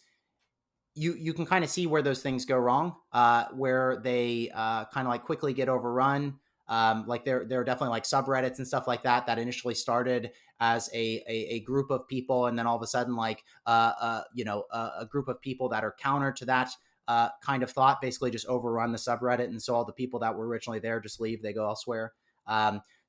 you can kind of see where those things go wrong, where they kind of like quickly get overrun. Like there are definitely like subreddits and stuff like that that initially started as a group of people, and then all of a sudden like a group of people that are counter to that kind of thought basically just overrun the subreddit, and so all the people that were originally there just leave, they go elsewhere.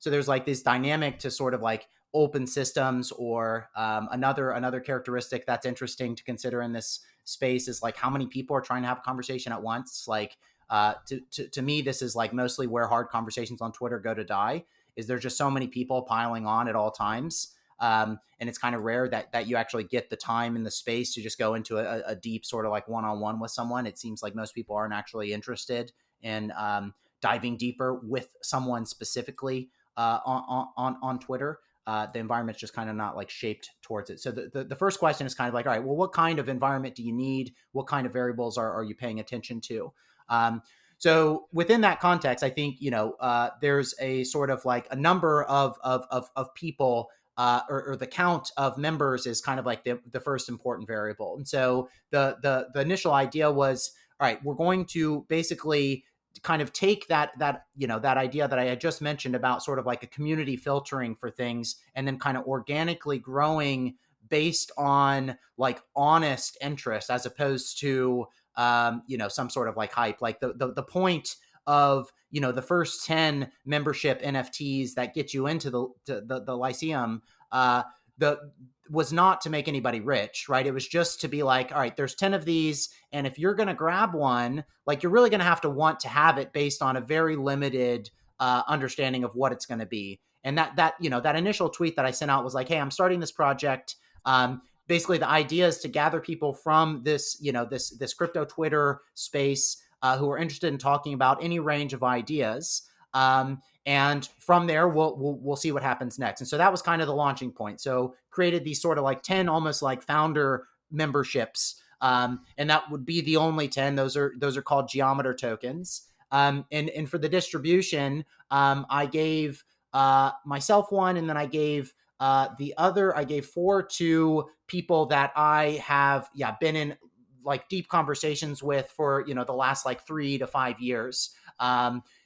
So there's like this dynamic to sort of like open systems, or another characteristic that's interesting to consider in this space is like how many people are trying to have a conversation at once. Like to me, this is like mostly where hard conversations on Twitter go to die, is there's just so many people piling on at all times. And it's kind of rare that you actually get the time and the space to just go into a deep sort of like one-on-one with someone. It seems like most people aren't actually interested in diving deeper with someone specifically on Twitter. The environment's just kind of not like shaped towards it. So the first question is kind of like, all right, well, what kind of environment do you need? What kind of variables are you paying attention to? So within that context, I think, there's a sort of like a number of people, or the count of members is kind of like the first important variable. And so the initial idea was, all right, we're going to basically kind of take that idea that I had just mentioned about sort of like a community filtering for things, and then kind of organically growing based on like honest interest, as opposed to some sort of like hype. Like the point of the first 10 membership NFTs that get you into the Lyceum, the was not to make anybody rich, right? It was just to be like, all right, there's 10 of these, and if you're going to grab one, like you're really going to have to want to have it based on a very limited understanding of what it's going to be. And that initial tweet that I sent out was like, hey, I'm starting this project. Basically, the idea is to gather people from this, this crypto Twitter space, who are interested in talking about any range of ideas. And from there, we'll see what happens next. And so that was kind of the launching point. So created these sort of like 10 almost like founder memberships. And that would be the only 10. Those are called geometer tokens. And for the distribution, I gave myself one, and then I gave I gave 4 to people that I have been in like deep conversations with for the last like 3 to 5 years.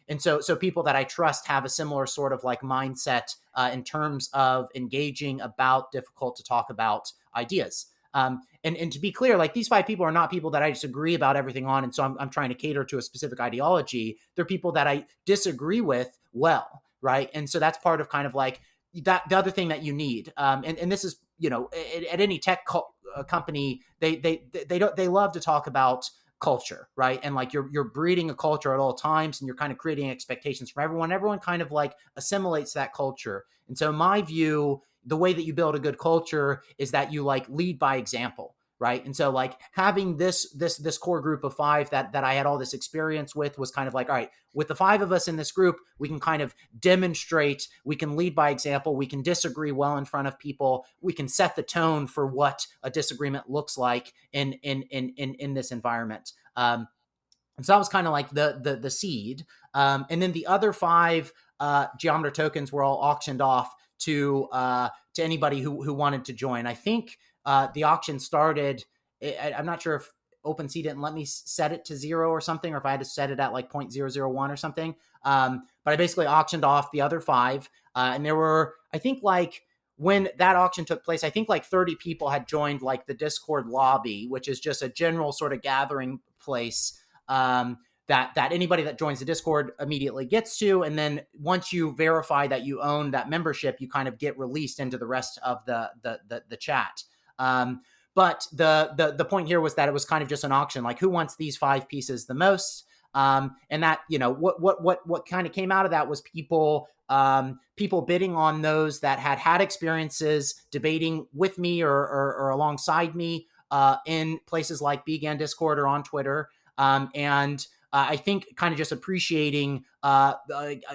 And so people that I trust have a similar sort of like mindset in terms of engaging about difficult to talk about ideas. And to be clear, like these 5 people are not people that I disagree about everything on. And so I'm trying to cater to a specific ideology. They're people that I disagree with well, right? And so that's part of kind of like that the other thing that you need. And this is, at any tech company, they love to talk about culture, right? And like you're breeding a culture at all times, and you're kind of creating expectations from everyone. Everyone kind of like assimilates that culture. And so in my view, the way that you build a good culture is that you like lead by example, right? And so like having this core group of 5 that I had all this experience with was kind of like, all right, with the 5 of us in this group, we can kind of demonstrate, we can lead by example, we can disagree well in front of people, we can set the tone for what a disagreement looks like in this environment. And so that was kind of like the seed. And then the other 5 geometer tokens were all auctioned off to anybody who wanted to join. I think the auction started. I'm not sure if OpenSea didn't let me set it to 0 or something, or if I had to set it at like 0.001 or something. But I basically auctioned off the other 5, and there were, I think, like when that auction took place, I think like 30 people had joined like the Discord lobby, which is just a general sort of gathering place that anybody that joins the Discord immediately gets to. And then once you verify that you own that membership, you kind of get released into the rest of the chat. But the point here was that it was kind of just an auction, like who wants these 5 pieces the most? And that, what kind of came out of that was people bidding on those that had experiences debating with me or alongside me in places like BGAN Discord or on Twitter. And I think kind of just appreciating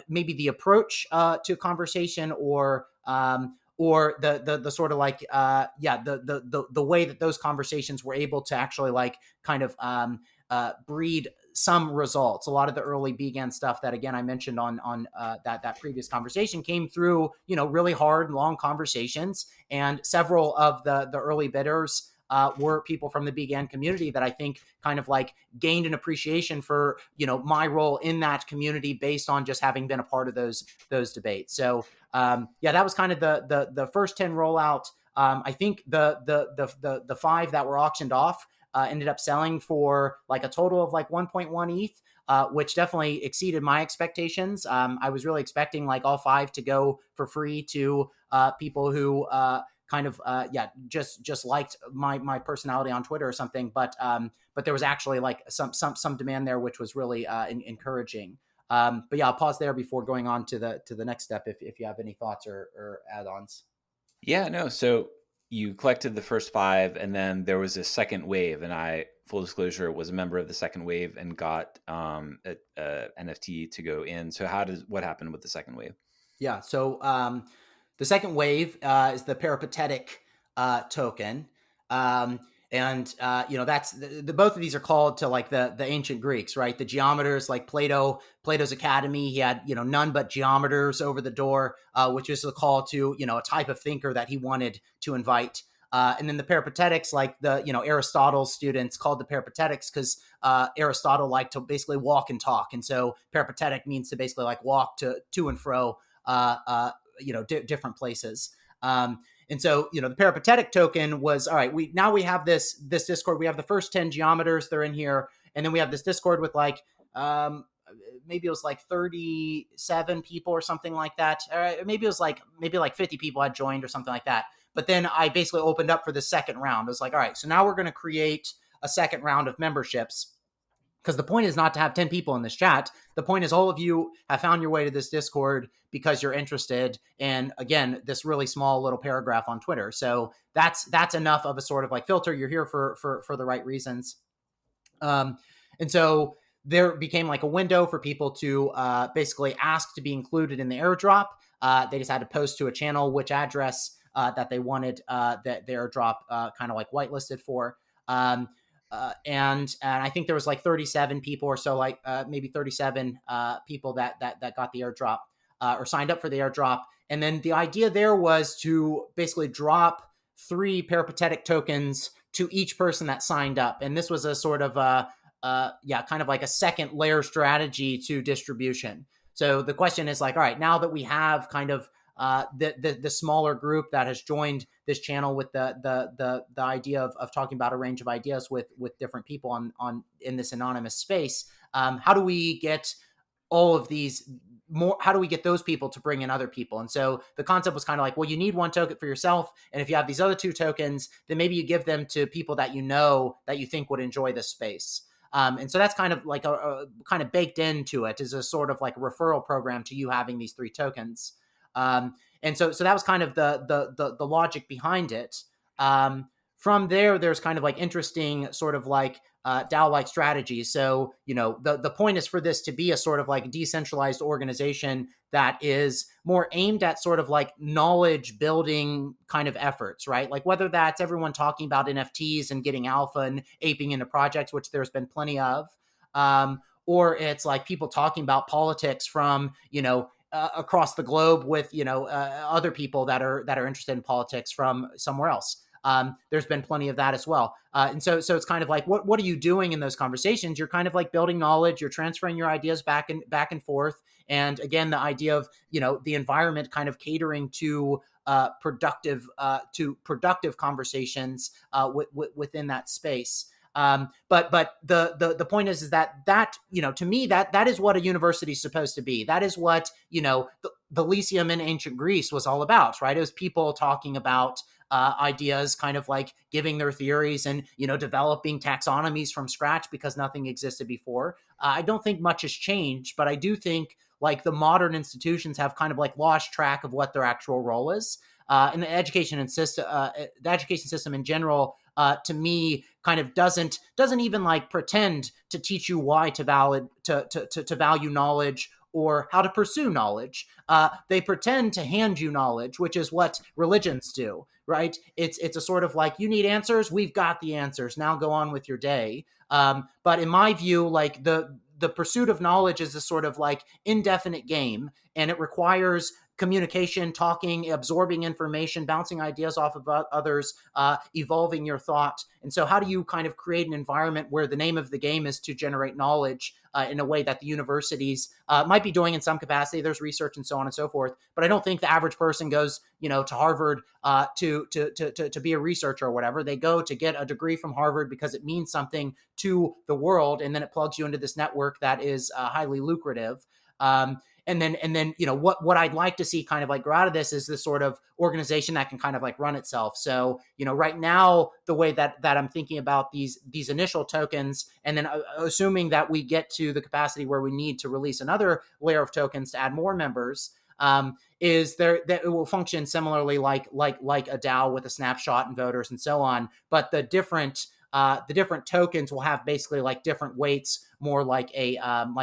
maybe the approach to conversation or the sort of like the way that those conversations were able to actually like kind of breed some results. A lot of the early BGAN stuff that again I mentioned on that previous conversation came through really hard long conversations, and several of the early bidders were people from the BGAN community that I think kind of like gained an appreciation for, my role in that community based on just having been a part of those debates. So that was kind of the first 10 rollout. I think the 5 that were auctioned off ended up selling for like a total of like 1.1 ETH, which definitely exceeded my expectations. I was really expecting like all 5 to go for free to people who kind of just liked my personality on Twitter or something, but there was actually like some demand there, which was really encouraging. But yeah, I'll pause there before going on to the next step if you have any thoughts or add-ons. Yeah, no. So you collected the first 5, and then there was a second wave, and I, full disclosure, was a member of the second wave and got a NFT to go in. So what happened with the second wave? Yeah. So the second wave is the peripatetic token. And that's both of these are called to like the ancient Greeks, right? The geometers, like Plato's Academy, he had none but geometers over the door, which is a call to a type of thinker that he wanted to invite. And then the peripatetics, like the Aristotle's students, called the peripatetics because Aristotle liked to basically walk and talk, and so peripatetic means to basically like walk to and fro, different places. And so, the peripatetic token was, all right, we have this Discord. We have the first 10 geometers, they're in here. And then we have this Discord with like, maybe it was like 37 people or something like that. Maybe it was like 50 people had joined or something like that. But then I basically opened up for the second round. I was like, all right, so now we're going to create a second round of memberships. Because the point is not to have 10 people in this chat. The point is all of you have found your way to this Discord because you're interested in, again, this really small little paragraph on Twitter. So that's enough of a sort of like filter. You're here for the right reasons. And so there became like a window for people to basically ask to be included in the airdrop. They just had to post to a channel which address that they wanted the airdrop kind of like whitelisted for. And I think there was like 37 people or so, like maybe 37 people that got the airdrop or signed up for the airdrop. And then the idea there was to basically drop 3 peripatetic tokens to each person that signed up. And this was a sort of kind of like a second layer strategy to distribution. So the question is like, all right, now that we have kind of the smaller group that has joined this channel with the idea of talking about a range of ideas with different people on in this anonymous space. How do we get all of these more, how do we get those people to bring in other people? And so the concept was kind of like, well, you need one token for yourself, and if you have these other two tokens, then maybe you give them to people that you know that you think would enjoy this space. And so that's kind of like a kind of baked into it is a sort of like a referral program to you having these three tokens. And so that was kind of the logic behind it. From there, there's kind of like interesting sort of like DAO-like strategies. So, the point is for this to be a sort of like decentralized organization that is more aimed at sort of like knowledge building kind of efforts, right? Like whether that's everyone talking about NFTs and getting alpha and aping into projects, which there's been plenty of, or it's like people talking about politics from, across the globe with, other people that are interested in politics from somewhere else. There's been plenty of that as well. And so it's kind of like, what are you doing in those conversations? You're kind of like building knowledge, you're transferring your ideas back and forth. And again, the idea of, the environment kind of catering to productive conversations within that space. But the point is that to me, that is what a university is supposed to be. That is what, the Lyceum in ancient Greece was all about, right? It was people talking about ideas, kind of like giving their theories and, developing taxonomies from scratch because nothing existed before. I don't think much has changed, but I do think like the modern institutions have kind of like lost track of what their actual role is. And the education system in general, to me, kind of doesn't even like pretend to teach you why to value knowledge or how to pursue knowledge. They pretend to hand you knowledge, which is what religions do, right? It's a sort of like, you need answers, we've got the answers, now go on with your day. But in my view, like the pursuit of knowledge is a sort of like indefinite game, and it requires communication, talking, absorbing information, bouncing ideas off of others, evolving your thought. And so how do you kind of create an environment where the name of the game is to generate knowledge in a way that the universities might be doing in some capacity? There's research and so on and so forth. But I don't think the average person goes, to Harvard to be a researcher or whatever. They go to get a degree from Harvard because it means something to the world. And then it plugs you into this network that is highly lucrative. And then, what I'd like to see kind of like grow out of this is this sort of organization that can kind of like run itself. So, right now, the way that I'm thinking about these initial tokens, and then assuming that we get to the capacity where we need to release another layer of tokens to add more members, is there that it will function similarly like a DAO with a snapshot and voters and so on. But the different tokens will have basically like different weights, more like a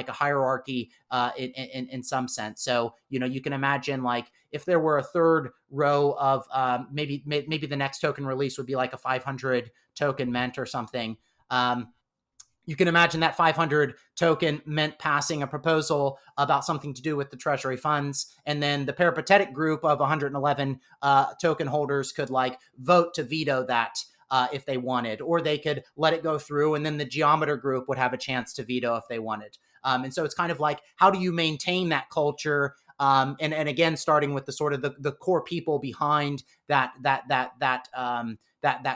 hierarchy in some sense. So you can imagine like if there were a third row of maybe the next token release would be like a 500 token mint or something. You can imagine that 500 token meant passing a proposal about something to do with the treasury funds. And then the peripatetic group of 111 token holders could like vote to veto that if they wanted, or they could let it go through. And then the geometer group would have a chance to veto if they wanted. And so it's kind of like, how do you maintain that culture? And again, starting with the sort of the core people behind that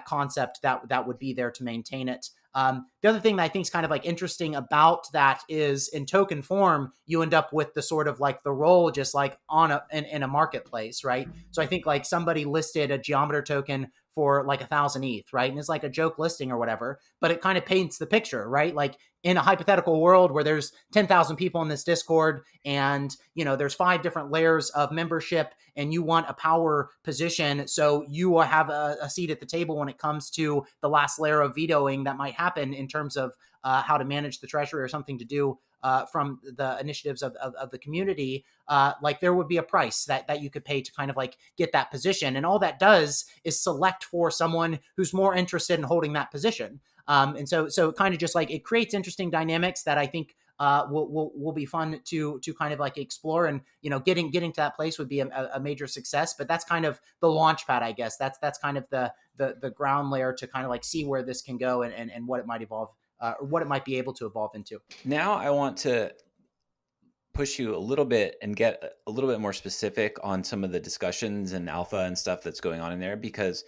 concept that would be there to maintain it. The other thing that I think is kind of like interesting about that is in token form, you end up with the sort of like the role just like in a marketplace, right? So I think like somebody listed a geometer token for like 1,000 ETH, right? And it's like a joke listing or whatever, but it kind of paints the picture, right? Like in a hypothetical world where there's 10,000 people in this Discord and, there's 5 different layers of membership and you want a power position. So you have a seat at the table when it comes to the last layer of vetoing that might happen in terms of how to manage the treasury or something to do from the initiatives of the community, like there would be a price that you could pay to kind of like get that position. And all that does is select for someone who's more interested in holding that position. And so kind of just like it creates interesting dynamics that I think will be fun to kind of like explore, and getting to that place would be a major success. But that's kind of the launch pad, I guess. That's kind of the ground layer to kind of like see where this can go and what it might evolve or what it might be able to evolve into. Now I want to push you a little bit and get a little bit more specific on some of the discussions and alpha and stuff that's going on in there, because,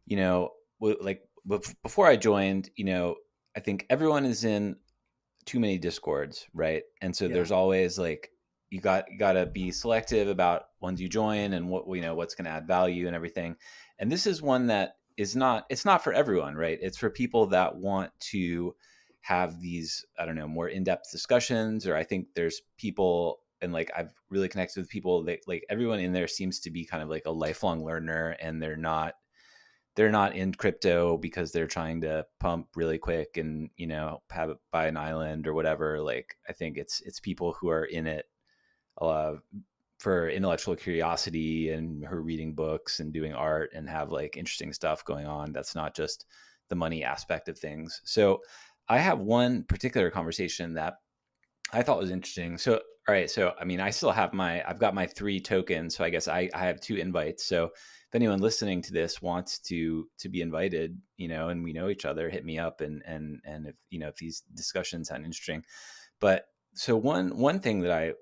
you know, before I joined, I think everyone is in too many discords, right? And so Yeah. there's always like you got to be selective about ones you join and what's going to add value and everything. And this is one that is not it's not for everyone, right? It's for people that want to have these, I don't know, more in-depth discussions. Or I think there's people, and like I've really connected with people that, like, everyone in there seems to be kind of like a lifelong learner, and they're not in crypto because they're trying to pump really quick and, have it buy an island or whatever. Like, I think it's people who are in it uh, for intellectual curiosity, and who are reading books and doing art and have like interesting stuff going on. That's not just the money aspect of things. So I have one particular conversation that I thought was interesting. So, all right. So, I mean, I've got my 3 tokens. So I guess I have 2 invites. So if anyone listening to this wants to be invited, and we know each other, hit me up. And if, if these discussions sound interesting. But so one thing that I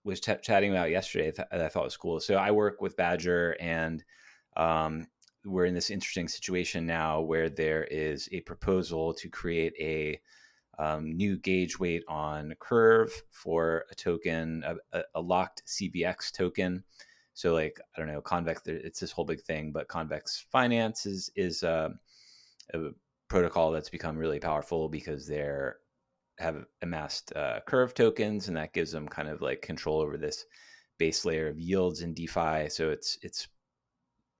was chatting about yesterday that I thought was cool. So I work with Badger, and we're in this interesting situation now where there is a proposal to create a new gauge weight on Curve for a token, a locked CVX token. So, like, I don't know, Convex, it's this whole big thing, but Convex Finance is a protocol that's become really powerful because they're have amassed Curve tokens, and that gives them kind of like control over this base layer of yields in DeFi. So it's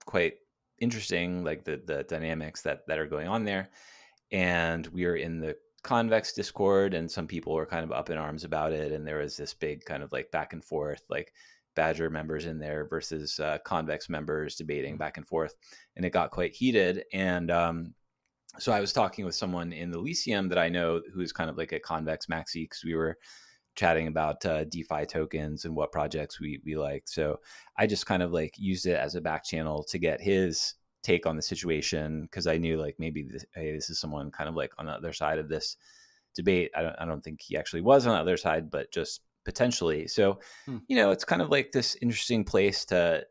quite interesting, like the dynamics that are going on there. And we are in the Convex Discord, and some people were kind of up in arms about it, and there was this big kind of like back and forth, like Badger members in there versus Convex members debating back and forth, and it got quite heated. And so I was talking with someone in the Lyceum that I know who's kind of like a Convex maxi, because we were chatting about DeFi tokens and what projects we like. So I just kind of like used it as a back channel to get his take on the situation, because I knew like maybe this is someone kind of like on the other side of this debate. I don't think he actually was on the other side, but just potentially. So, Hmm. it's kind of like this interesting place to,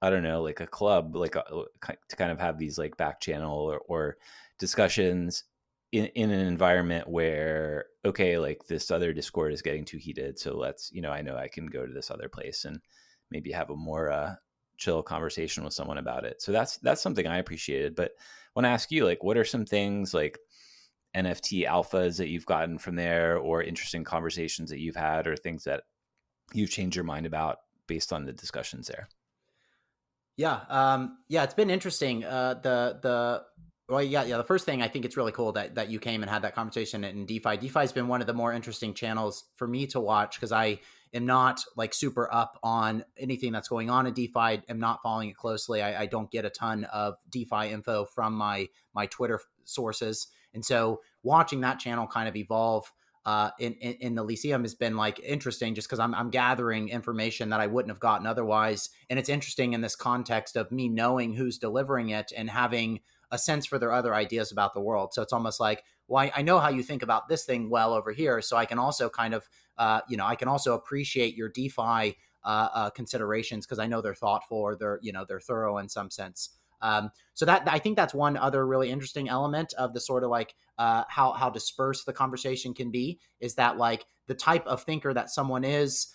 I don't know, like a club, like to kind of have these like back channel or discussions in an environment where, okay, like this other Discord is getting too heated, so let's, I know I can go to this other place and maybe have a more chill conversation with someone about it. So that's something I appreciated. But I want to ask you, like, what are some things like NFT alphas that you've gotten from there, or interesting conversations that you've had, or things that you've changed your mind about based on the discussions there? Yeah, it's been interesting. The first thing, I think it's really cool that you came and had that conversation in DeFi. DeFi has been one of the more interesting channels for me to watch, because I am not like super up on anything that's going on in DeFi. I'm not following it closely. I don't get a ton of DeFi info from my Twitter sources, and so watching that channel kind of evolve in the Lyceum has been like interesting, just because I'm gathering information that I wouldn't have gotten otherwise. And it's interesting in this context of me knowing who's delivering it and having a sense for their other ideas about the world. So it's almost like, well, I know how you think about this thing well over here, so I can also kind of, I can also appreciate your DeFi considerations, because I know they're thoughtful, or they're thorough in some sense. So that, I think that's one other really interesting element of the sort of like how dispersed the conversation can be, is that like the type of thinker that someone is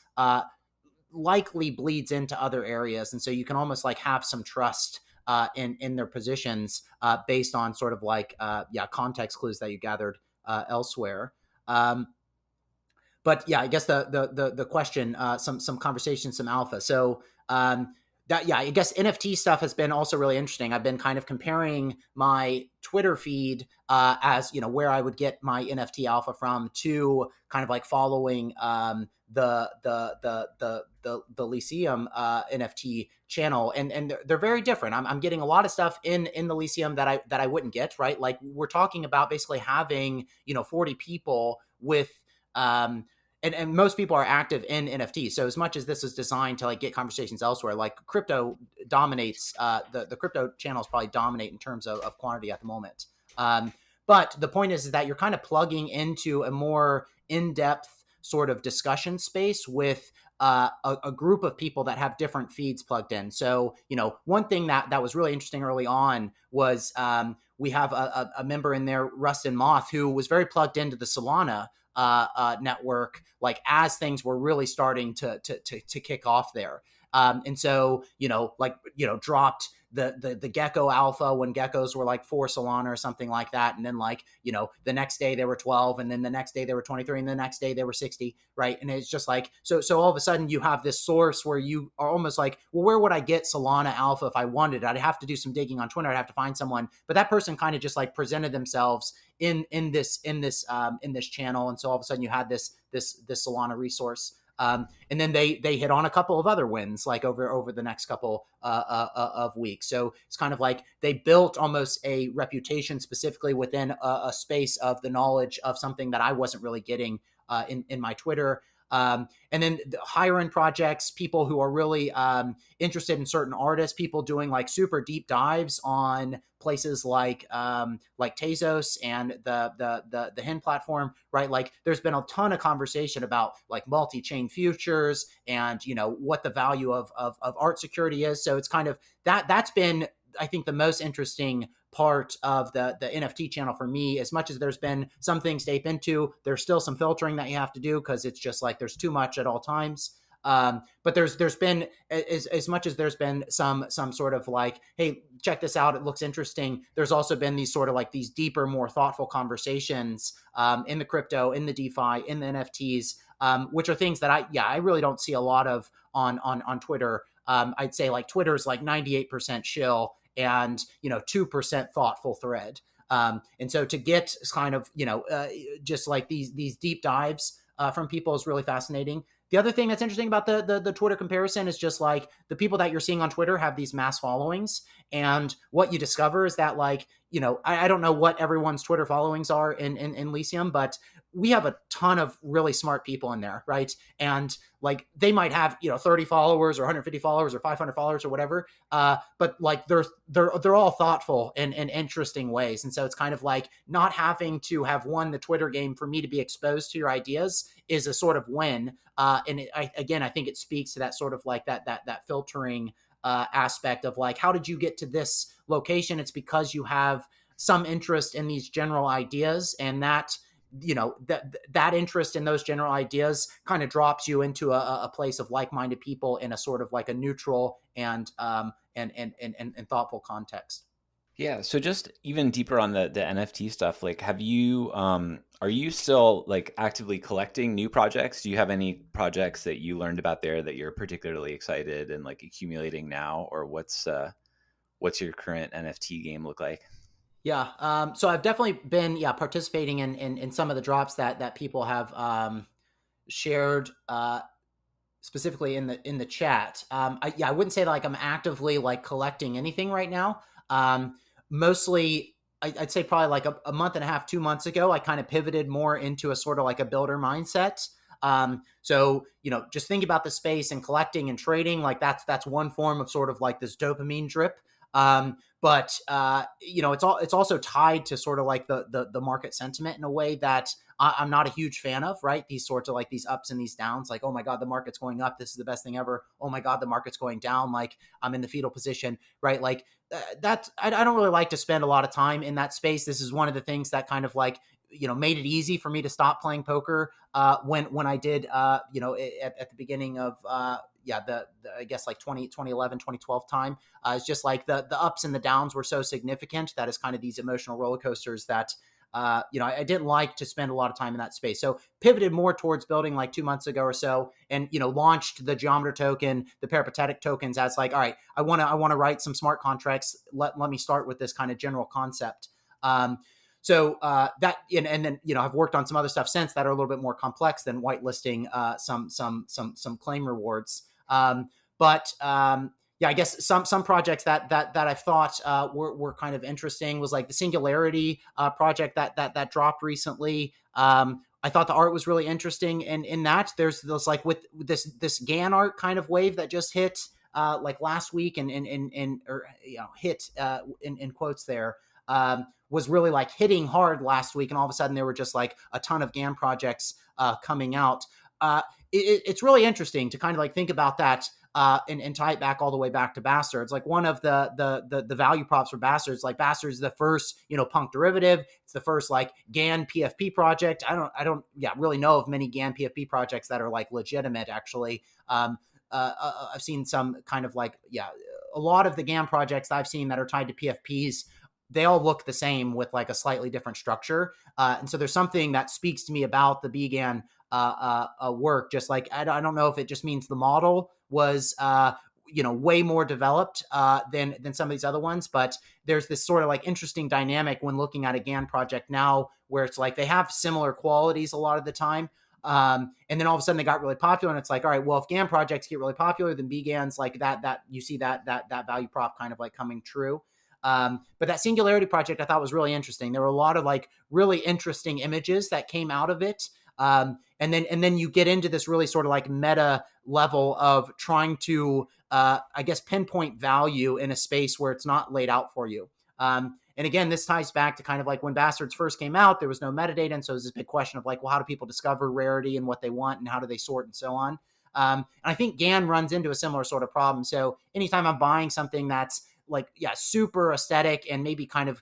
likely bleeds into other areas, and so you can almost like have some trust in their positions based on sort of like context clues that you gathered elsewhere. But yeah, I guess the question, some conversation, some alpha. So I guess NFT stuff has been also really interesting. I've been kind of comparing my Twitter feed as where I would get my NFT alpha from, to kind of like following the Lyceum NFT channel, and they're very different. I'm getting a lot of stuff in the Lyceum that I wouldn't get, right? Like, we're talking about basically having 40 people with and most people are active in NFTs. So as much as this is designed to like get conversations elsewhere, like crypto dominates, the crypto channels probably dominate in terms of quantity at the moment. But the point is that you're kind of plugging into a more in-depth sort of discussion space with a group of people that have different feeds plugged in. So, one thing that was really interesting early on was we have a member in there, Rustin Moth, who was very plugged into the Solana network, like as things were really starting to kick off there. And so, dropped the Gecko alpha when geckos were like 4 Solana or something like that. And then the next day they were 12, and then the next day they were 23, and the next day they were 60. Right. And it's just like, so all of a sudden you have this source where you are almost like, well, where would I get Solana alpha if I wanted? I'd have to do some digging on Twitter. I'd have to find someone, but that person kind of just like presented themselves in this channel. And so all of a sudden you had this Solana resource. And then they hit on a couple of other wins like over the next couple of weeks. So it's kind of like they built almost a reputation specifically within a space of the knowledge of something that I wasn't really getting in my Twitter. And then the higher end projects, people who are really interested in certain artists, people doing like super deep dives on places like Tezos and the Hen platform, right? Like there's been a ton of conversation about like multi-chain futures and what the value of art security is. So it's kind of that's been, I think, the most interesting part of the NFT channel for me. As much as there's been some things to ape into, there's still some filtering that you have to do because it's just like there's too much at all times. But there's been as much as there's been some sort of like, hey, check this out, it looks interesting. There's also been these sort of like these deeper, more thoughtful conversations in the crypto, in the DeFi, in the NFTs, which are things that I really don't see a lot of on Twitter. I'd say like Twitter's like 98% shill and 2% thoughtful thread. And so to get kind of just like these deep dives from people is really fascinating. The other thing that's interesting about the Twitter comparison is just like the people that you're seeing on Twitter have these mass followings, and what you discover is that like I don't know what everyone's Twitter followings are in Lyceum, but we have a ton of really smart people in there, right? And like they might have 30 followers or 150 followers or 500 followers or whatever, but like they're all thoughtful in interesting ways. And so it's kind of like not having to have won the Twitter game for me to be exposed to your ideas is a sort of win. And I think it speaks to that sort of like that filtering aspect of like, how did you get to this location? It's because you have some interest in these general ideas, and that that interest in those general ideas kind of drops you into a place of like-minded people in a sort of like a neutral and thoughtful context. Yeah. So just even deeper on the NFT stuff, like have you are you still like actively collecting new projects? Do you have any projects that you learned about there that you're particularly excited and like accumulating now, or what's your current NFT game look like? Yeah. So I've definitely been participating in some of the drops that people have shared specifically in the chat. I wouldn't say that like I'm actively like collecting anything right now. Mostly I'd say probably like a month and a half, 2 months ago, I kind of pivoted more into a sort of like a builder mindset. So, just think about the space and collecting and trading, like that's one form of sort of like this dopamine drip. But it's also tied to sort of like the market sentiment in a way that I'm not a huge fan of, right? These sorts of like these ups and these downs, like, oh my God, the market's going up, this is the best thing ever. Oh my God, the market's going down, like I'm in the fetal position, right? Like I don't really like to spend a lot of time in that space. This is one of the things that kind of like, made it easy for me to stop playing poker when I did, at the beginning of, I guess like 2011, 2012 time. It's just like the ups and the downs were so significant that is kind of these emotional roller coasters that, I didn't like to spend a lot of time in that space. So pivoted more towards building like 2 months ago or so, and, launched the Geometer token, the peripatetic tokens as like, all right, I want to write some smart contracts. Let me start with this kind of general concept. So that, and then, I've worked on some other stuff since that are a little bit more complex than whitelisting some claim rewards. I guess some projects that I thought were kind of interesting was like the Singularity project that dropped recently. I thought the art was really interesting, and in that there's like with this GAN art kind of wave that just hit like last week and hit in quotes there. was really like hitting hard last week, and all of a sudden there were just like a ton of GAN projects coming out. It's really interesting to kind of like think about that and tie it back all the way back to Bastards. Like one of the value props for Bastards, like Bastards is the first, punk derivative. It's the first like GAN PFP project. I don't really know of many GAN PFP projects that are like legitimate actually. I've seen some kind of like, a lot of the GAN projects I've seen that are tied to PFPs, they all look the same with like a slightly different structure. And so there's something that speaks to me about the BGAN work. Just like, I don't know if it just means the model was, way more developed than some of these other ones. But there's this sort of like interesting dynamic when looking at a GAN project now, where it's like they have similar qualities a lot of the time. And then all of a sudden they got really popular, and it's like, all right, well, if GAN projects get really popular, then BGAN's like that you see that value prop kind of like coming true. But that Singularity project I thought was really interesting. There were a lot of like really interesting images that came out of it. And then you get into this really sort of like meta level of trying to, I guess, pinpoint value in a space where it's not laid out for you. And again, this ties back to kind of like when Bastards first came out, there was no metadata. And so there's this big question of like, well, how do people discover rarity and what they want, and how do they sort and so on? And I think GAN runs into a similar sort of problem. So anytime I'm buying something that's like, super aesthetic and maybe kind of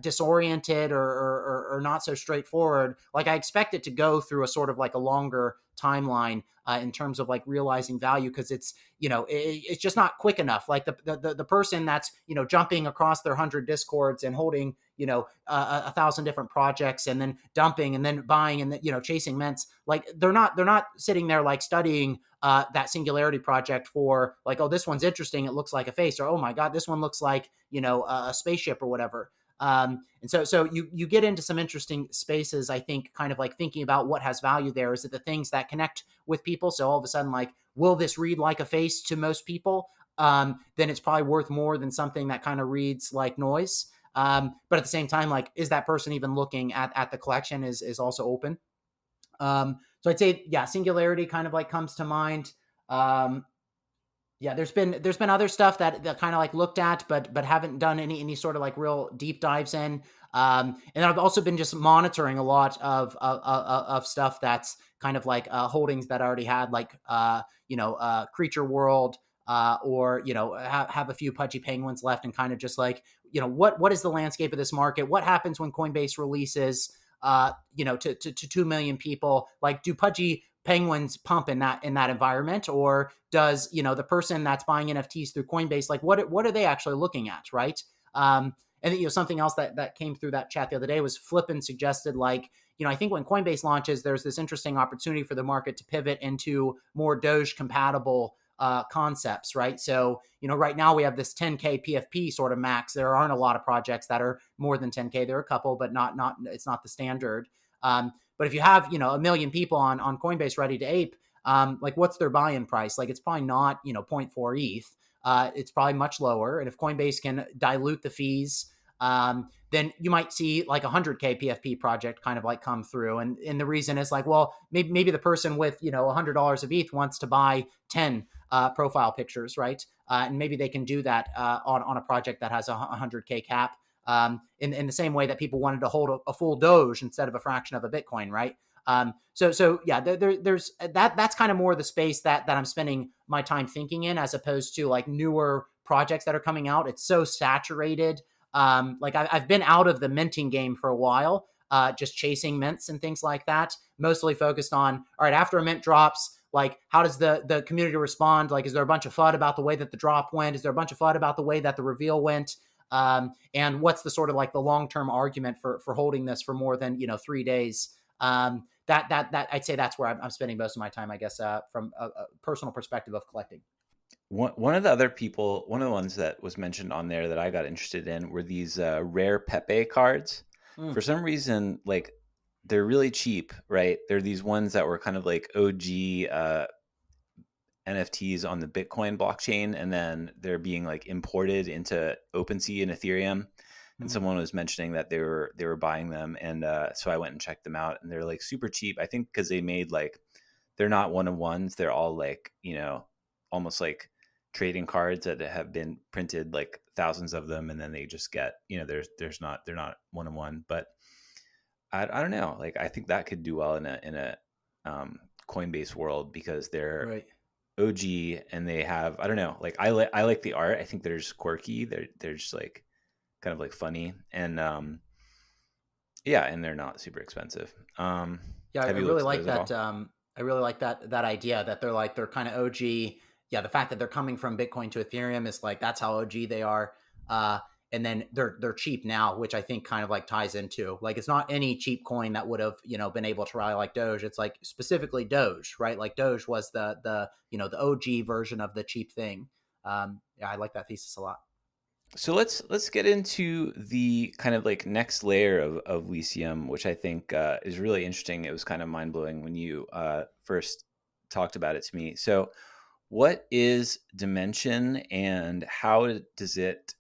disoriented or not so straightforward, like I expect it to go through a sort of like a longer timeline in terms of like realizing value, because it's it's just not quick enough. Like the person that's jumping across their 100 discords and holding 1,000 different projects and then dumping and then buying and then chasing mints, like they're not sitting there like studying that Singularity project for like, oh, this one's interesting, it looks like a face, or oh my god, this one looks like a spaceship or whatever. And so you get into some interesting spaces, I think, kind of like thinking about what has value there. Is it the things that connect with people? So all of a sudden, like, will this read like a face to most people? Then it's probably worth more than something that kind of reads like noise. But at the same time, like, is that person even looking at the collection is also open. So I'd say, Singularity kind of like comes to mind. There's been other stuff that kind of like looked at, but haven't done any sort of like real deep dives in. And I've also been just monitoring a lot of stuff that's kind of like holdings that I already had, like Creature World, or have a few pudgy penguins left, and kind of just like what is the landscape of this market? What happens when Coinbase releases to 2 million people? Like, do pudgy penguins pump in that environment, or does the person that's buying NFTs through Coinbase, like what are they actually looking at, right? And something else that came through that chat the other day was Flippin suggested, like, I think when Coinbase launches, there's this interesting opportunity for the market to pivot into more Doge compatible concepts, right? So right now we have this 10K PFP sort of max. There aren't a lot of projects that are more than 10K. There are a couple, but not it's not the standard. But if you have, 1 million people on Coinbase ready to ape, like, what's their buy-in price? Like, it's probably not, 0.4 ETH. It's probably much lower. And if Coinbase can dilute the fees, then you might see like a 100K PFP project kind of like come through. And the reason is like, well, maybe the person with, $100 of ETH wants to buy 10 profile pictures, right? And maybe they can do that on a project that has a 100K cap. In the same way that people wanted to hold a full Doge instead of a fraction of a Bitcoin, right? There's that's kind of more the space that I'm spending my time thinking in, as opposed to like newer projects that are coming out. It's so saturated. Like I've been out of the minting game for a while, just chasing mints and things like that, mostly focused on, all right, after a mint drops, like, how does the community respond? Like, is there a bunch of FUD about the way that the drop went? Is there a bunch of FUD about the way that the reveal went? And what's the sort of like the long-term argument for holding this for more than 3 days? That I'd say that's where I'm spending most of my time, I guess, from a personal perspective of collecting. One of the ones that was mentioned on there that I got interested in were these rare Pepe cards. For some reason, like, they're really cheap, right? They're these ones that were kind of like OG NFTs on the Bitcoin blockchain, and then they're being like imported into OpenSea and Ethereum. And someone was mentioning that they were buying them, and so I went and checked them out, and they're like super cheap. I think because they made like, they're not one of ones. They're all like almost like trading cards that have been printed, like thousands of them, and then they just get, they're not one on one. But I don't know. Like I think that could do well in a Coinbase world because they're Right. OG and they have, I don't know. Like I like the art. I think they're just quirky. They're just like kind of like funny and yeah, and they're not super expensive. Yeah, I Have you really looked at like those at that. all? I really like that idea that they're kind of OG. Yeah, the fact that they're coming from Bitcoin to Ethereum is like that's how OG they are. Uh, and then they're cheap now, which I think kind of like ties into like it's not any cheap coin that would have been able to rally like Doge. It's like specifically Doge, right? Like Doge was the OG version of the cheap thing. Yeah, I like that thesis a lot. So let's get into the kind of like next layer of Lyceum, which I think is really interesting. It was kind of mind blowing when you first talked about it to me. So, what is Dimension, and how does it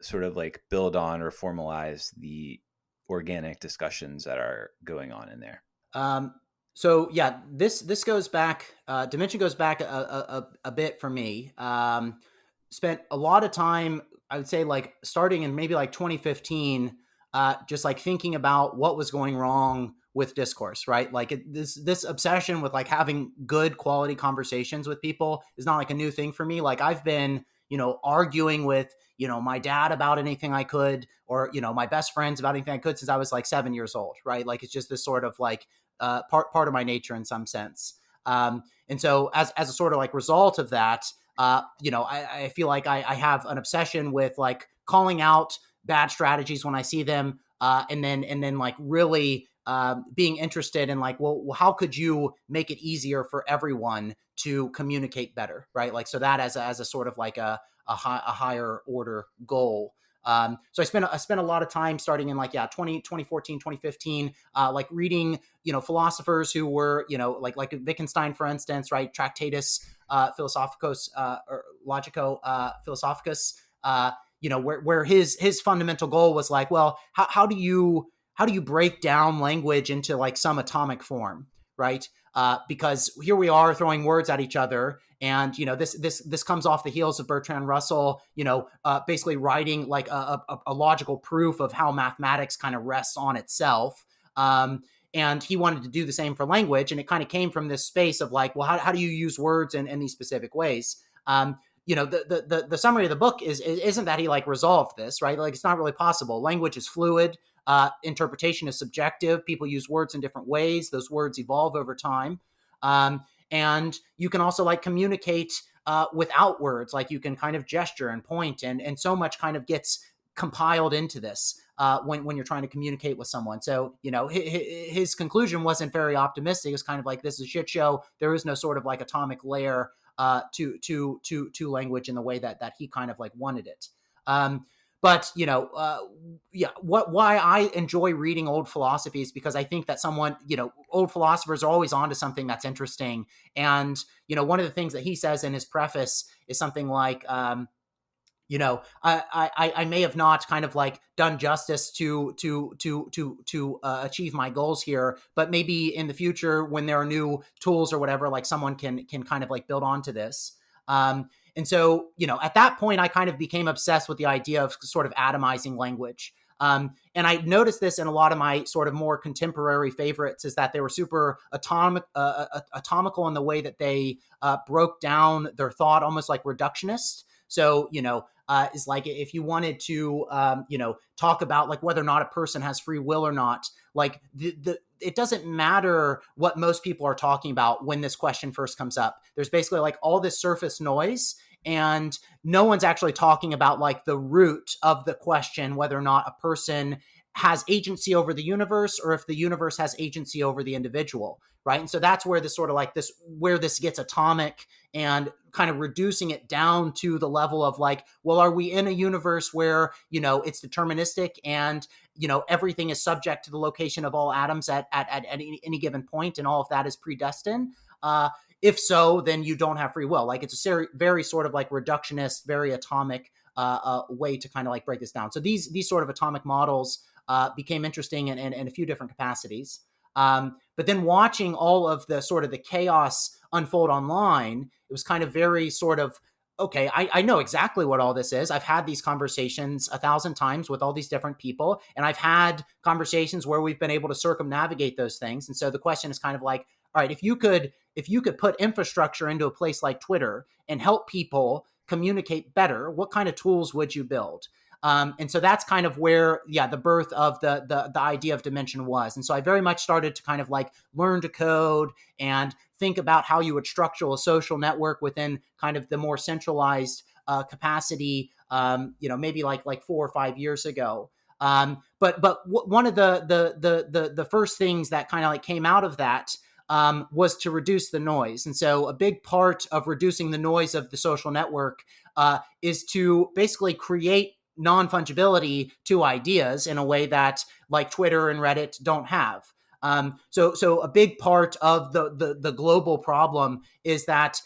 sort of like build on or formalize the organic discussions that are going on in there? Um, so yeah, this goes back. Dimension goes back a bit for me. Spent a lot of time, I would say, like starting in maybe like 2015, just like thinking about what was going wrong with discourse, right? Like this obsession with like having good quality conversations with people is not like a new thing for me. Like I've been arguing with my dad about anything I could, or my best friends about anything I could since I was like 7 years old, right? Like it's just this sort of like part of my nature in some sense. And so as a sort of like result of that, I feel like I have an obsession with like calling out bad strategies when I see them, and then like really being interested in like, well, how could you make it easier for everyone to communicate better, right? Like so that as a sort of like a higher order goal. So I spent a lot of time starting in like 2014 2015 like reading philosophers who were like Wittgenstein, for instance, right? Tractatus Philosophicus or Logico Philosophicus, where his fundamental goal was like, well, how do you break down language into like some atomic form, right? Because here we are throwing words at each other, and this comes off the heels of Bertrand Russell, basically writing like a logical proof of how mathematics kind of rests on itself. And he wanted to do the same for language, and it kind of came from this space of like, well, how do you use words in these specific ways? The summary of the book isn't that he like resolved this, right? Like it's not really possible. Language is fluid. Interpretation is subjective. People use words in different ways. Those words evolve over time. And you can also like communicate without words. Like you can kind of gesture and point, and so much kind of gets compiled into this when you're trying to communicate with someone. So, his conclusion wasn't very optimistic. It's kind of like, this is a shit show. There is no sort of like atomic layer to language in the way that he kind of like wanted it. But why I enjoy reading old philosophy is because I think that old philosophers are always onto something that's interesting. And one of the things that he says in his preface is something like, I may have not kind of like done justice to achieve my goals here, but maybe in the future when there are new tools or whatever, like someone can kind of like build onto this. And so, at that point, I kind of became obsessed with the idea of sort of atomizing language. And I noticed this in a lot of my sort of more contemporary favorites, is that they were super atomical in the way that they broke down their thought, almost like reductionist. So, is like if you wanted to, talk about like whether or not a person has free will or not, like it doesn't matter what most people are talking about when this question first comes up. There's basically like all this surface noise, and no one's actually talking about like the root of the question, whether or not a person has agency over the universe or if the universe has agency over the individual, right? And so that's where this sort of like where this gets atomic, and kind of reducing it down to the level of like, well, are we in a universe where, it's deterministic and, everything is subject to the location of all atoms at any given point, and all of that is predestined? If so, then you don't have free will. Like it's a very sort of like reductionist, very atomic way to kind of like break this down. So these sort of atomic models became interesting in a few different capacities. But then watching all of the sort of the chaos unfold online, it was kind of very sort of okay, I know exactly what all this is. I've had these conversations 1,000 times with all these different people, and I've had conversations where we've been able to circumnavigate those things. And so the question is kind of like, all right, if you could put infrastructure into a place like Twitter and help people communicate better, what kind of tools would you build? And so that's kind of where, yeah, the birth of the idea of Dimension was. And so I very much started to kind of like learn to code and think about how you would structure a social network within kind of the more centralized capacity. Maybe like 4 or 5 years ago. But one of the first things that kind of like came out of that was to reduce the noise. And so a big part of reducing the noise of the social network is to basically create non-fungibility to ideas in a way that like Twitter and Reddit don't have. So a big part of the global problem is that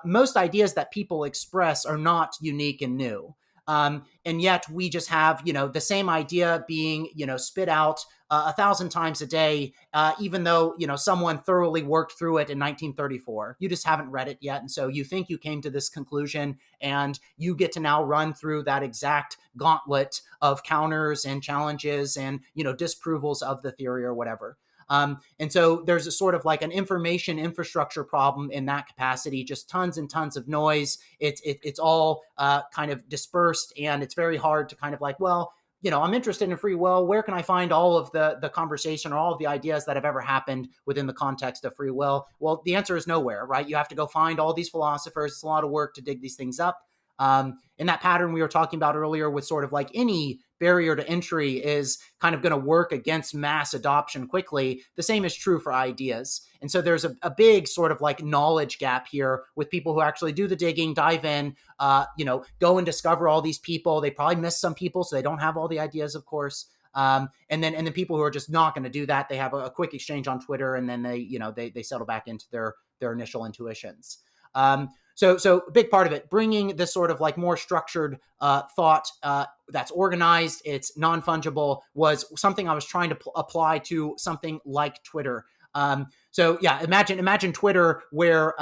most ideas that people express are not unique and new. And yet we just have, the same idea being, spit out 1,000 times a day, even though, someone thoroughly worked through it in 1934. You just haven't read it yet. And so you think you came to this conclusion and you get to now run through that exact gauntlet of counters and challenges and, disprovals of the theory or whatever. And so there's a sort of like an information infrastructure problem in that capacity, just tons and tons of noise. It's all kind of dispersed, and it's very hard to kind of like, well, I'm interested in free will. Where can I find all of the conversation or all of the ideas that have ever happened within the context of free will? Well, the answer is nowhere, right? You have to go find all these philosophers. It's a lot of work to dig these things up. In that pattern we were talking about earlier with sort of like any barrier to entry is kind of going to work against mass adoption quickly. The same is true for ideas. And so there's a big sort of like knowledge gap here with people who actually do the digging, dive in, go and discover all these people. They probably miss some people, so they don't have all the ideas, of course. And then people who are just not going to do that, they have a quick exchange on Twitter, and then they settle back into their initial intuitions. So a big part of it, bringing this sort of like more structured thought that's organized, it's non-fungible, was something I was trying to apply to something like Twitter. So yeah, imagine Twitter where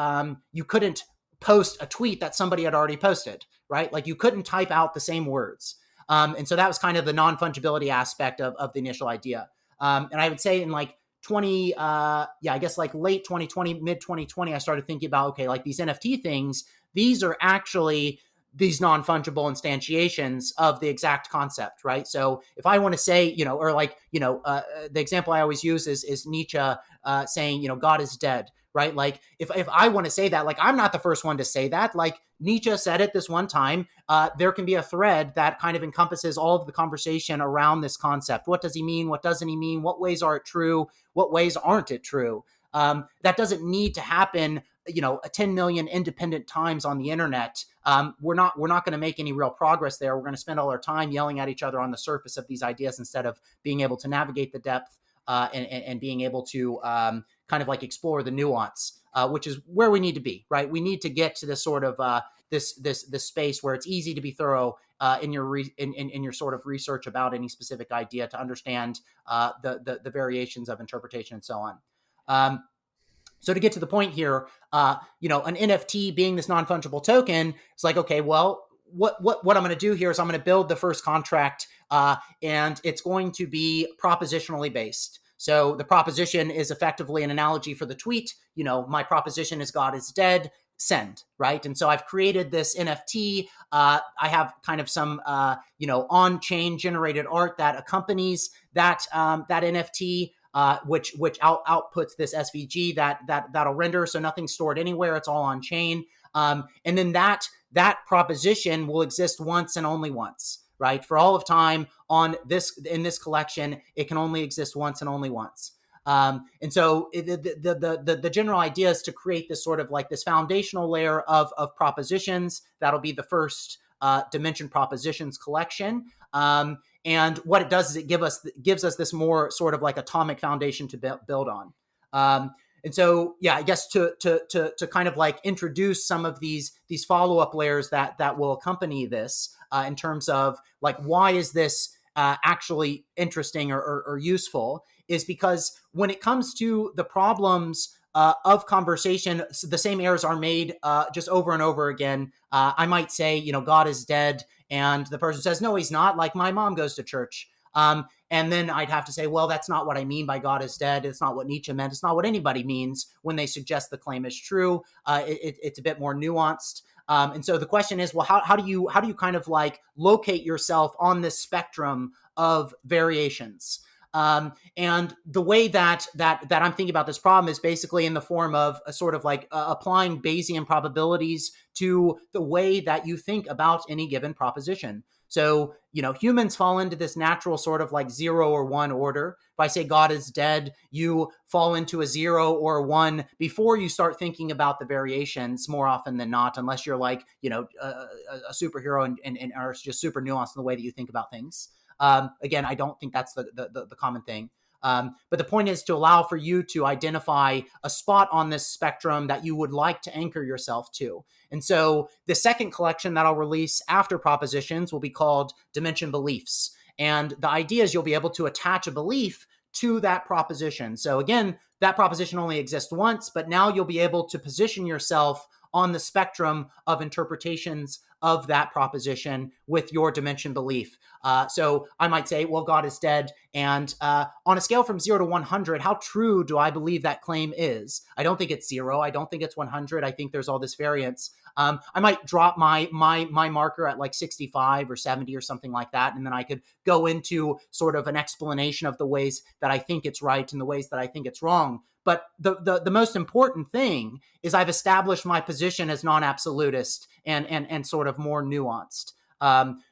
you couldn't post a tweet that somebody had already posted, right? Like you couldn't type out the same words. And so that was kind of the non-fungibility aspect of the initial idea. And I would say in like I guess like late 2020, mid 2020, I started thinking about, okay, like these NFT things, these are actually these non-fungible instantiations of the exact concept, right? So if I want to say, the example I always use is Nietzsche saying, God is dead, right? Like if I want to say that, like I'm not the first one to say that, like Nietzsche said it this one time, there can be a thread that kind of encompasses all of the conversation around this concept. What does he mean? What doesn't he mean? What ways are it true? What ways aren't it true? That doesn't need to happen, 10 million independent times on the internet. We're not going to make any real progress there. We're going to spend all our time yelling at each other on the surface of these ideas instead of being able to navigate the depth and being able to kind of like explore the nuance, which is where we need to be, right? We need to get to this sort of this space where it's easy to be thorough in your sort of research about any specific idea to understand the variations of interpretation and so on. So to get to the point here, an NFT being this non-fungible token, it's like, okay, well, what I'm going to do here is I'm going to build the first contract, and it's going to be propositionally based. So the proposition is effectively an analogy for the tweet. My proposition is God is dead, send, right? And so I've created this NFT. I have kind of some, on-chain generated art that accompanies that NFT. Which outputs this SVG that'll render. So nothing's stored anywhere. It's all on chain. And then that proposition will exist once and only once, right? For all of time in this collection, it can only exist once and only once. And so the general idea is to create this sort of like this foundational layer of propositions. That'll be the first Dimension propositions collection. And what it does is it gives us this more sort of like atomic foundation to build on. And so, yeah, I guess to kind of like introduce some of these follow-up layers that will accompany this in terms of like, why is this actually interesting or useful, is because when it comes to the problems of conversation, the same errors are made just over and over again. I might say, God is dead, and the person says, no, he's not. Like, my mom goes to church. And then I'd have to say, well, that's not what I mean by God is dead. It's not what Nietzsche meant. It's not what anybody means when they suggest the claim is true. It's a bit more nuanced. And so the question is, well, how do you kind of like locate yourself on this spectrum of variations? And the way that I'm thinking about this problem is basically in the form of a sort of like applying Bayesian probabilities to the way that you think about any given proposition. So, humans fall into this natural sort of like 0 or 1 order. If I say God is dead, you fall into a 0 or a 1 before you start thinking about the variations more often than not, unless you're like, a superhero and are just super nuanced in the way that you think about things. Again, I don't think that's the common thing. But the point is to allow for you to identify a spot on this spectrum that you would like to anchor yourself to. And so the second collection that I'll release after propositions will be called Dimension Beliefs. And the idea is you'll be able to attach a belief to that proposition. So again, that proposition only exists once, but now you'll be able to position yourself on the spectrum of interpretations of that proposition with your dimension belief. So I might say, well, God is dead. And on a scale from 0 to 100, how true do I believe that claim is? I don't think it's 0. I don't think it's 100. I think there's all this variance. I might drop my marker at like 65 or 70 or something like that. And then I could go into sort of an explanation of the ways that I think it's right and the ways that I think it's wrong. But the most important thing is I've established my position as non-absolutist and sort of more nuanced.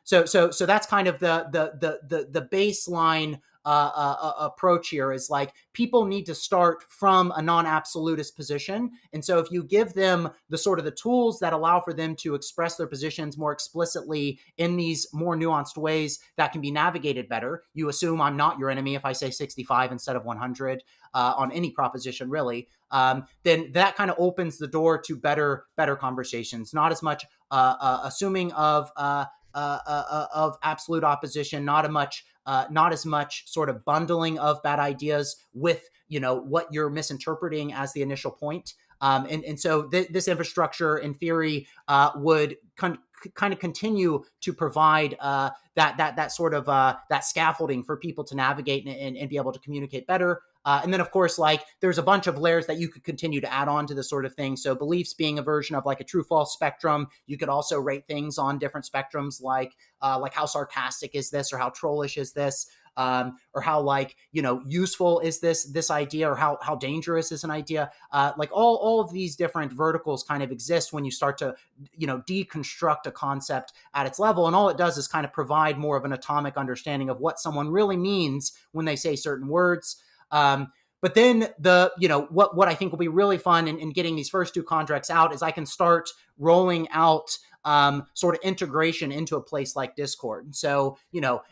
So that's kind of the baseline approach here is like people need to start from a non-absolutist position. And so if you give them the sort of the tools that allow for them to express their positions more explicitly in these more nuanced ways that can be navigated better, you assume I'm not your enemy if I say 65 instead of 100 on any proposition, really, then that kind of opens the door to better conversations, not as much assuming of absolute opposition, not as much sort of bundling of bad ideas with what you're misinterpreting as the initial point. And so this infrastructure, in theory, would kind of continue to provide that sort of that scaffolding for people to navigate and be able to communicate better. And then, of course, like there's a bunch of layers that you could continue to add on to this sort of thing. So beliefs being a version of like a true-false spectrum. You could also rate things on different spectrums, like how sarcastic is this, or how trollish is this, or how like useful is this idea, or how dangerous is an idea. Like all of these different verticals kind of exist when you start to deconstruct a concept at its level, and all it does is kind of provide more of an atomic understanding of what someone really means when they say certain words. But then what I think will be really fun in getting these first 2 contracts out is I can start rolling out sort of integration into a place like Discord. So,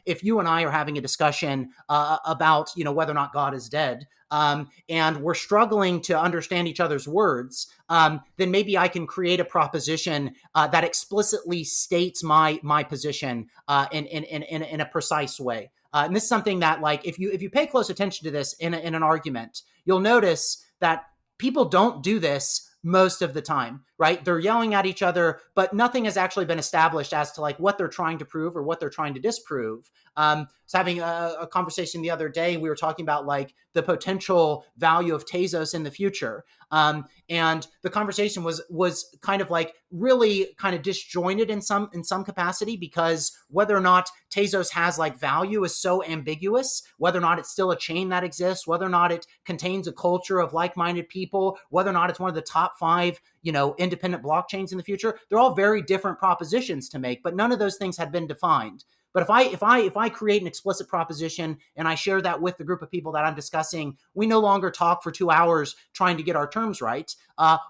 if you and I are having a discussion about, whether or not God is dead, and we're struggling to understand each other's words, then maybe I can create a proposition that explicitly states my position in a precise way. And this is something that, like, if you pay close attention to this in an argument, you'll notice that people don't do this most of the time, right? They're yelling at each other, but nothing has actually been established as to like what they're trying to prove or what they're trying to disprove. I was having a conversation the other day. We were talking about like the potential value of Tezos in the future. And the conversation was kind of like really kind of disjointed in some capacity, because whether or not Tezos has like value is so ambiguous, whether or not it's still a chain that exists, whether or not it contains a culture of like-minded people, whether or not it's one of the top 5 independent blockchains in the future. They're all very different propositions to make, but none of those things had been defined. But if I create an explicit proposition and I share that with the group of people that I'm discussing, we no longer talk for 2 hours trying to get our terms right.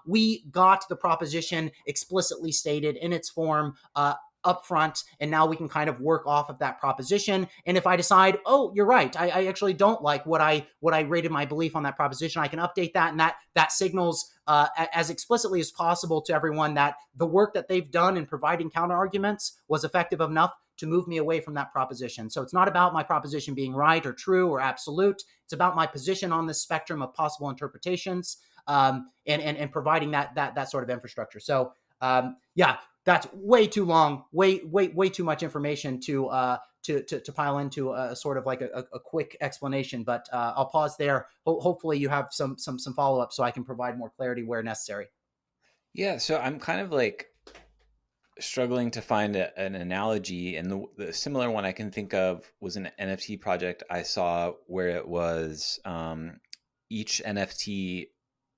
We got the proposition explicitly stated in its form upfront, and now we can kind of work off of that proposition. And if I decide, oh, you're right, I actually don't like what I rated my belief on that proposition, I can update that, and that signals as explicitly as possible to everyone that the work that they've done in providing counter arguments was effective enough to move me away from that proposition. So it's not about my proposition being right or true or absolute. It's about my position on the spectrum of possible interpretations. and providing that sort of infrastructure. So yeah, that's way too long, way too much information to pile into a sort of like a quick explanation. But I'll pause there. Hopefully, you have some follow up so I can provide more clarity where necessary. Yeah, so I'm kind of like struggling to find an analogy, and the similar one I can think of was an NFT project I saw where it was each NFT,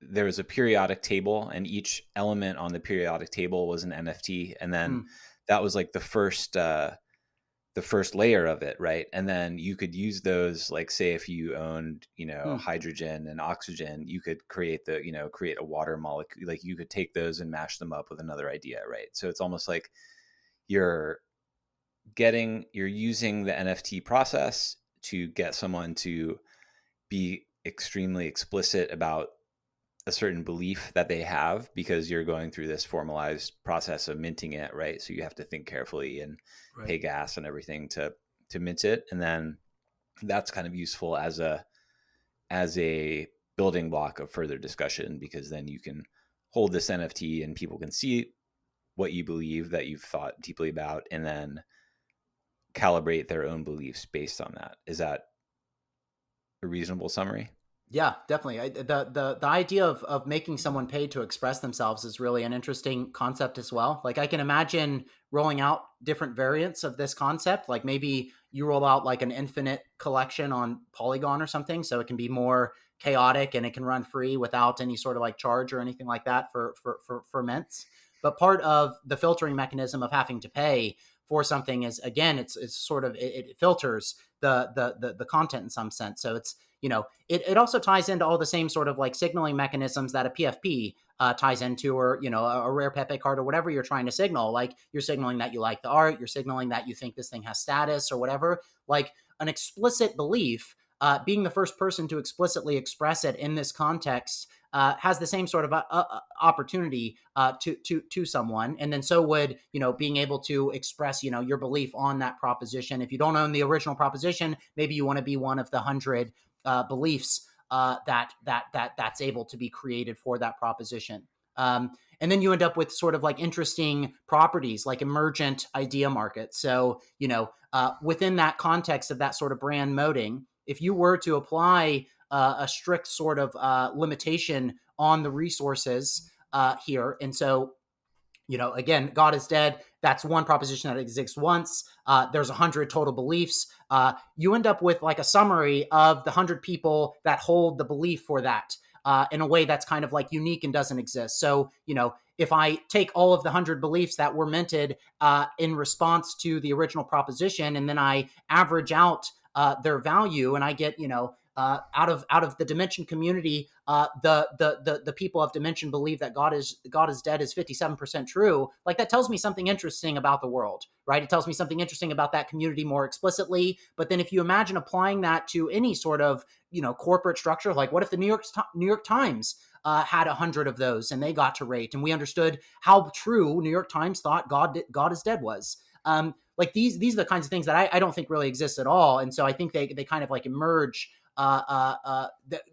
there was a periodic table, and each element on the periodic table was an NFT, and then Hmm. that was like the first layer of it, right? And then you could use those, like say if you owned, Hmm. hydrogen and oxygen, you could create create a water molecule. Like you could take those and mash them up with another idea, right? So it's almost like you're you're using the NFT process to get someone to be extremely explicit about a certain belief that they have, because you're going through this formalized process of minting it, right? So you have to think carefully and Right. pay gas and everything to mint it, and then that's kind of useful as a building block of further discussion, because then you can hold this NFT and people can see what you believe, that you've thought deeply about, and then calibrate their own beliefs based on that. Is that a reasonable summary? Yeah, definitely. The idea of making someone pay to express themselves is really an interesting concept as well. Like I can imagine rolling out different variants of this concept. Like maybe you roll out like an infinite collection on Polygon or something, so it can be more chaotic and it can run free without any sort of like charge or anything like that for mints. But part of the filtering mechanism of having to pay for something is, again, it's sort of it filters the content in some sense. So it's, it also ties into all the same sort of like signaling mechanisms that a PFP ties into, or a rare Pepe card or whatever you're trying to signal. Like you're signaling that you like the art, you're signaling that you think this thing has status or whatever. Like an explicit belief, being the first person to explicitly express it in this context has the same sort of opportunity to someone, and then so would being able to express your belief on that proposition. If you don't own the original proposition, maybe you want to be one of the 100 beliefs that's able to be created for that proposition. And then you end up with sort of like interesting properties like emergent idea markets. So, within that context of that sort of brand moding, if you were to apply a strict sort of limitation on the resources here, and so again, God is dead. That's one proposition that exists once. There's 100 total beliefs. You end up with like a summary of the 100 people that hold the belief for that in a way that's kind of like unique and doesn't exist. So, if I take all of the 100 beliefs that were minted in response to the original proposition, and then I average out their value, and I get, out of the Dimension community, the people of Dimension believe that God is dead is 57% true. Like that tells me something interesting about the world, right? It tells me something interesting about that community more explicitly. But then if you imagine applying that to any sort of corporate structure, like what if the New York Times had 100 of those and they got to rate, and we understood how true New York Times thought God is dead was. Like these are the kinds of things that I don't think really exist at all, and so I think they kind of like emerge.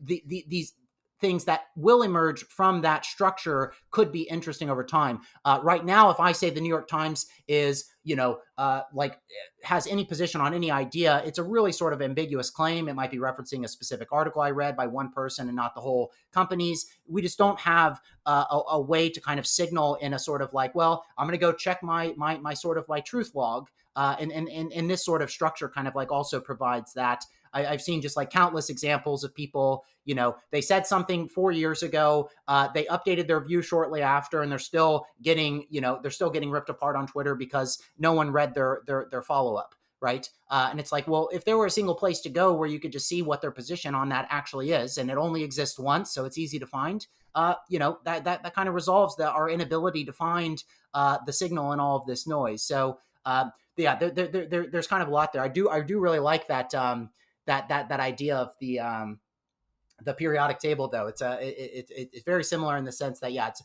These things that will emerge from that structure could be interesting over time. Right now, if I say the New York Times is, like has any position on any idea, it's a really sort of ambiguous claim. It might be referencing a specific article I read by one person and not the whole companies. We just don't have a way to kind of signal in a sort of like, well, I'm going to go check my sort of like truth log. And this sort of structure kind of like also provides that. I've seen just like countless examples of people, they said something 4 years ago, they updated their view shortly after, and they're still getting ripped apart on Twitter because no one read their follow up, right? And it's like, well, if there were a single place to go where you could just see what their position on that actually is, and it only exists once, so it's easy to find, that kind of resolves our inability to find the signal in all of this noise. So, yeah, there's kind of a lot there. I do really like that. That idea of the periodic table, though. It's very similar in the sense that, yeah, it's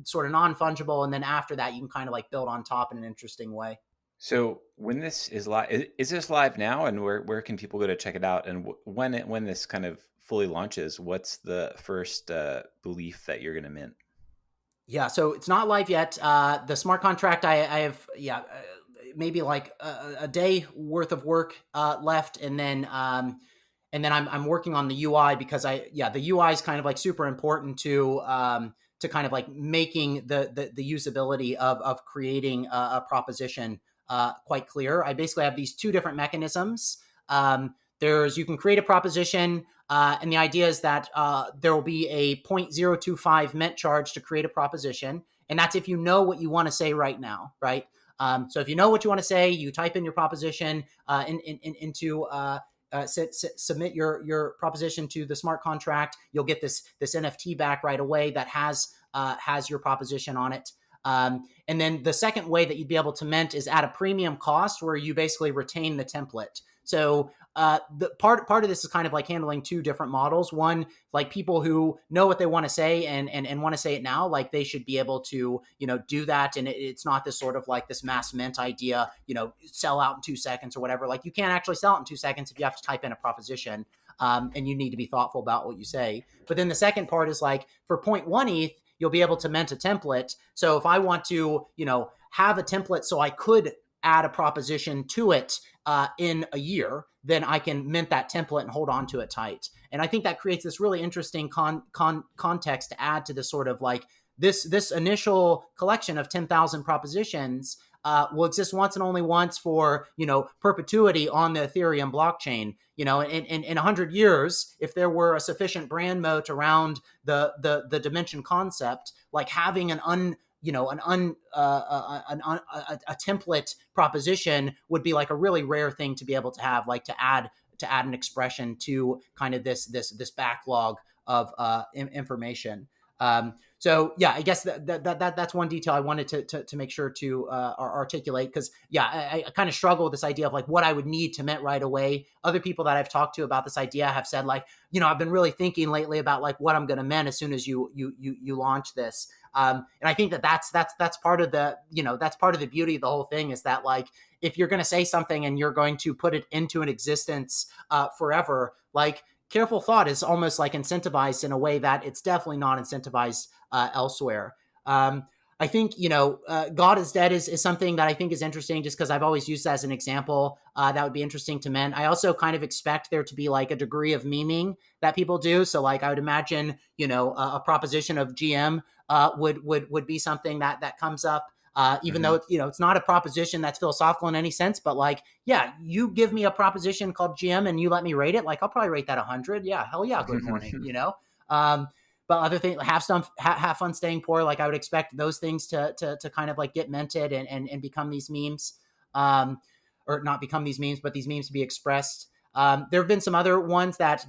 sort of non-fungible, and then after that you can kind of like build on top in an interesting way. So when this is live, is this live now, and where can people go to check it out? And when this kind of fully launches, what's the first belief that you're going to mint? Yeah, so it's not live yet. The smart contract, I have, maybe like a day worth of work left, and then I'm working on the UI because the UI is kind of like super important to kind of like making the usability of creating a proposition quite clear. I basically have these two different mechanisms. There's you can create a proposition, and the idea is that there will be a 0.025 mint charge to create a proposition, and that's if you know what you want to say right now, right? So if you know what you want to say, you type in your proposition into submit your proposition to the smart contract. You'll get this NFT back right away that has your proposition on it. And then the second way that you'd be able to mint is at a premium cost, where you basically retain the template. So the part of this is kind of like handling two different models. One, like people who know what they want to say and want to say it now, like they should be able to, do that. And it's not this sort of like this mass mint idea, sell out in 2 seconds or whatever. Like you can't actually sell it in 2 seconds if you have to type in a proposition. And you need to be thoughtful about what you say. But then the second part is like for 0.1 ETH, you'll be able to mint a template. So if I want to, have a template so I could add a proposition to it in a year, then I can mint that template and hold on to it tight. And I think that creates this really interesting context to add to this sort of like this initial collection of 10,000 propositions will exist once and only once for, perpetuity on the Ethereum blockchain. In 100 years, if there were a sufficient brand moat around the Dimension concept, like having a template proposition would be like a really rare thing to be able to have, like to add an expression to kind of this backlog of information. So yeah, I guess that's one detail I wanted to make sure to articulate, because I kind of struggle with this idea of like what I would need to mint right away. Other people that I've talked to about this idea have said like, I've been really thinking lately about like what I'm going to mint as soon as you launch this. And I think that's part of the, that's part of the beauty of the whole thing, is that like, if you're going to say something and you're going to put it into an existence forever, like careful thought is almost like incentivized in a way that it's definitely not incentivized elsewhere. I think, God is Dead is something that I think is interesting, just because I've always used that as an example that would be interesting to men. I also kind of expect there to be like a degree of memeing that people do. So like I would imagine, a proposition of GM would be something that comes up. Even though it's not a proposition that's philosophical in any sense, but like, yeah, you give me a proposition called GM and you let me rate it, like I'll probably rate that 100. Yeah, hell yeah, good morning. But other things, have fun staying poor. Like I would expect those things to kind of like get minted and become these memes, or not become these memes, but these memes to be expressed. There have been some other ones that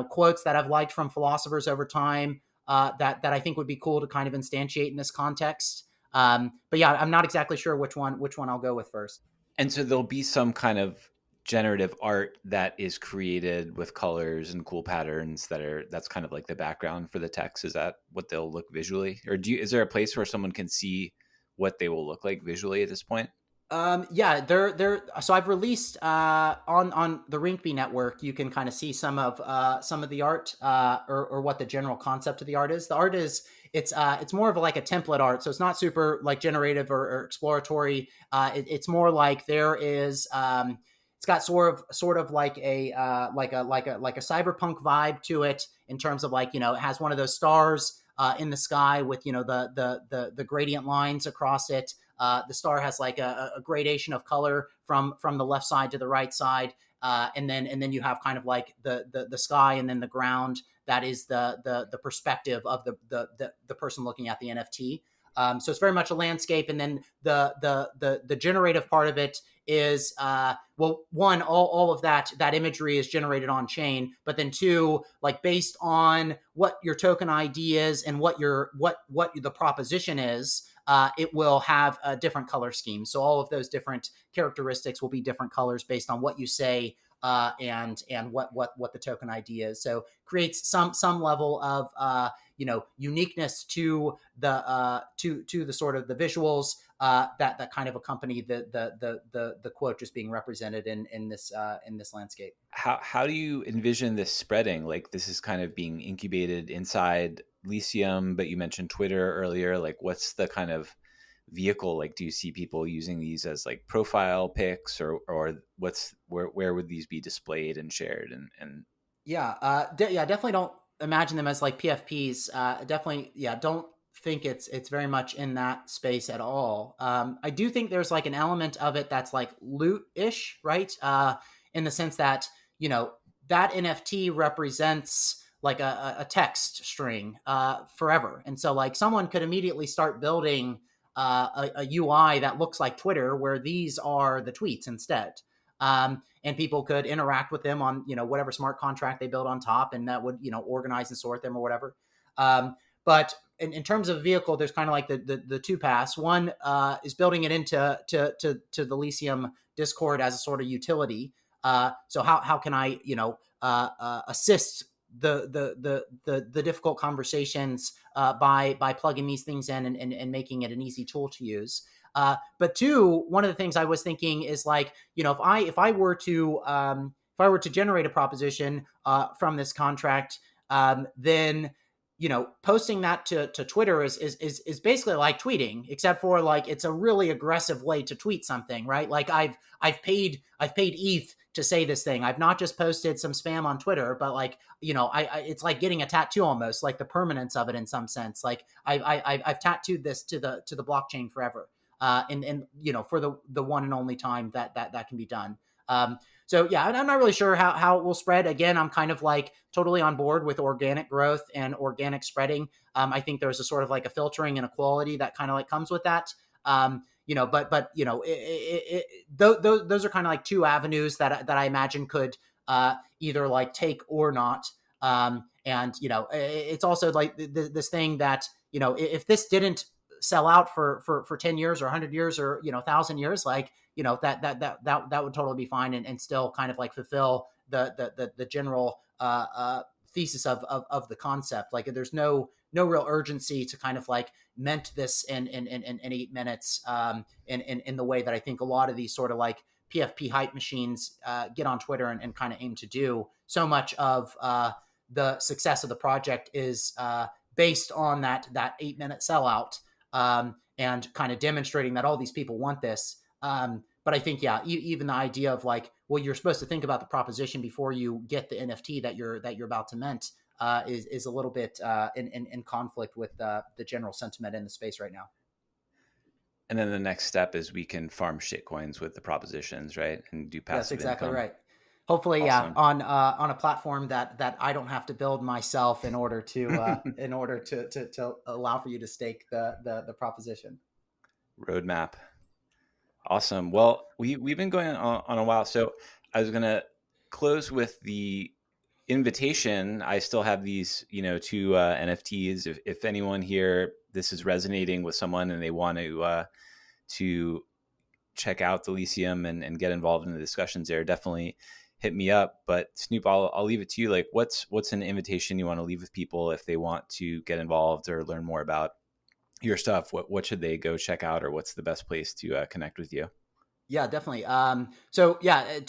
quotes that I've liked from philosophers over time that I think would be cool to kind of instantiate in this context. But yeah, I'm not exactly sure which one I'll go with first. And so there'll be some kind of generative art that is created with colors and cool patterns that's kind of like the background for the text. Is that what they'll look visually? Or is there a place where someone can see what they will look like visually at this point? They're so I've released on the Rinkeby network. You can kind of see some of the art or what the general concept of the art is. The art is it's more of like a template art, so it's not super like generative or exploratory. It's more like there is it's got sort of like a cyberpunk vibe to it, in terms of like, it has one of those stars in the sky with the gradient lines across it. The star has like a gradation of color from the left side to the right side, and then you have kind of like the sky, and then the ground that is the perspective of the person looking at the NFT. So it's very much a landscape, and then the generative part of it is one, all of that imagery is generated on chain, but then two, like based on what your token ID is and what the proposition is, it will have a different color scheme. So all of those different characteristics will be different colors based on what you say and what the token ID is. So creates some level of uniqueness to the sort of the visuals that kind of accompany the quote just being represented in this landscape. How do you envision this spreading? Like, this is kind of being incubated inside Lyceum, but you mentioned Twitter earlier. Like, what's the kind of vehicle? Like, do you see people using these as like profile pics, or where would these be displayed and shared? And Definitely don't imagine them as like PFPs. Definitely, don't think it's very much in that space at all. I do think there's like an element of it that's like loot-ish, right? In the sense that, that NFT represents like a text string forever. And so like someone could immediately start building a UI that looks like Twitter, where these are the tweets instead. And people could interact with them on, whatever smart contract they build on top, and that would, organize and sort them or whatever. But in terms of vehicle, there's kind of like the two paths. One is building it into to the Lyceum Discord as a sort of utility. So how can I, assist the difficult conversations by plugging these things in and making it an easy tool to use. But two, one of the things I was thinking is like, if I were to generate a proposition from this contract, then posting that to Twitter is basically like tweeting, except for like it's a really aggressive way to tweet something, right? Like I've paid ETH to say this thing. I've not just posted some spam on Twitter, but like, it's like getting a tattoo almost, like the permanence of it in some sense. Like I've tattooed this to the blockchain forever. And for the one and only time that can be done. So yeah, I'm not really sure how it will spread. Again, I'm kind of like totally on board with organic growth and organic spreading. I think there's a sort of like a filtering and a quality that kind of like comes with that. But those are kind of like two avenues that I imagine could either like take or not. And it's also like this thing that if this didn't sell out for 10 years or 100 years or 1,000 years, like that would totally be fine and still kind of like fulfill the general thesis of the concept. Like there's no real urgency to kind of like mint this in 8 minutes in the way that I think a lot of these sort of like PFP hype machines get on Twitter and kind of aim to do. So much of the success of the project is based on that 8-minute sellout. And kind of demonstrating that all these people want this. But I think, even the idea of like, well, you're supposed to think about the proposition before you get the NFT that you're about to mint is a little bit in conflict with the general sentiment in the space right now. And then the next step is we can farm shitcoins with the propositions, right? And do passive That's exactly income. right. Hopefully, Awesome. on a platform that I don't have to build myself in order to allow for you to stake the proposition. Roadmap. Awesome. Well, we've been going on a while, so I was gonna close with the invitation. I still have these, two NFTs. If anyone here, this is resonating with someone and they want to check out the Lyceum and get involved in the discussions there, definitely hit me up. But Snoop, I'll leave it to you. Like, what's an invitation you want to leave with people if they want to get involved or learn more about your stuff? What should they go check out, or what's the best place to connect with you? Yeah, definitely. To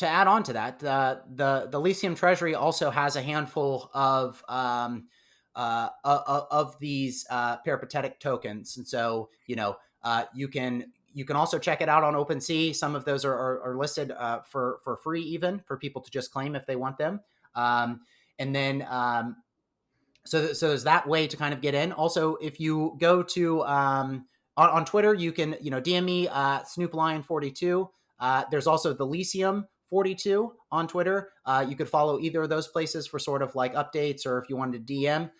add on to that, the Lyceum Treasury also has a handful of these peripatetic tokens, and so you can also check it out on OpenSea. Some of those are listed for free, even for people to just claim if they want them. And then so there's that way to kind of get in. Also, if you go to on Twitter, you can DM me SnoopLion42. There's also the Lyceum 42 on Twitter. You could follow either of those places for sort of like updates, or if you wanted to DM.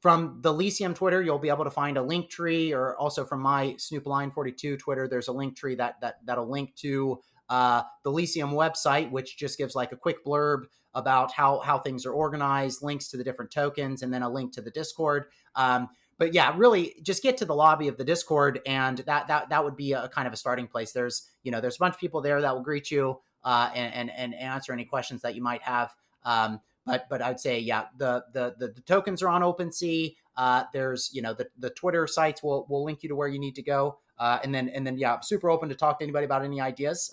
From the Lyceum Twitter, you'll be able to find a link tree, or also from my SnoopLion42 Twitter, there's a link tree that'll link to the Lyceum website, which just gives like a quick blurb about how things are organized, links to the different tokens, and then a link to the Discord. But yeah, really just get to the lobby of the Discord, and that would be a kind of a starting place. There's a bunch of people there that will greet you and answer any questions that you might have. But I'd say, yeah, the tokens are on OpenSea. There's, the Twitter sites will link you to where you need to go. And then yeah, I'm super open to talk to anybody about any ideas.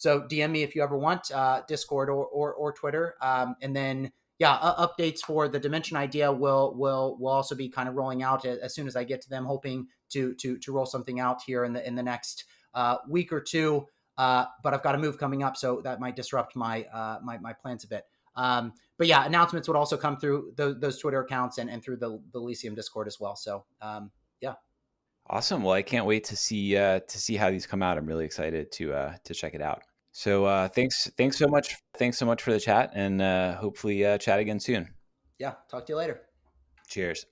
So DM me if you ever want, Discord or Twitter. And then yeah, updates for the Dimension idea will also be kind of rolling out as soon as I get to them. Hoping to roll something out here in the next week or two. But I've got a move coming up, so that might disrupt my my plans a bit. But yeah, announcements would also come through those Twitter accounts and through the Lyceum Discord as well. So yeah. Awesome. Well, I can't wait to see how these come out. I'm really excited to check it out. So thanks so much. Thanks so much for the chat, and hopefully chat again soon. Yeah. Talk to you later. Cheers.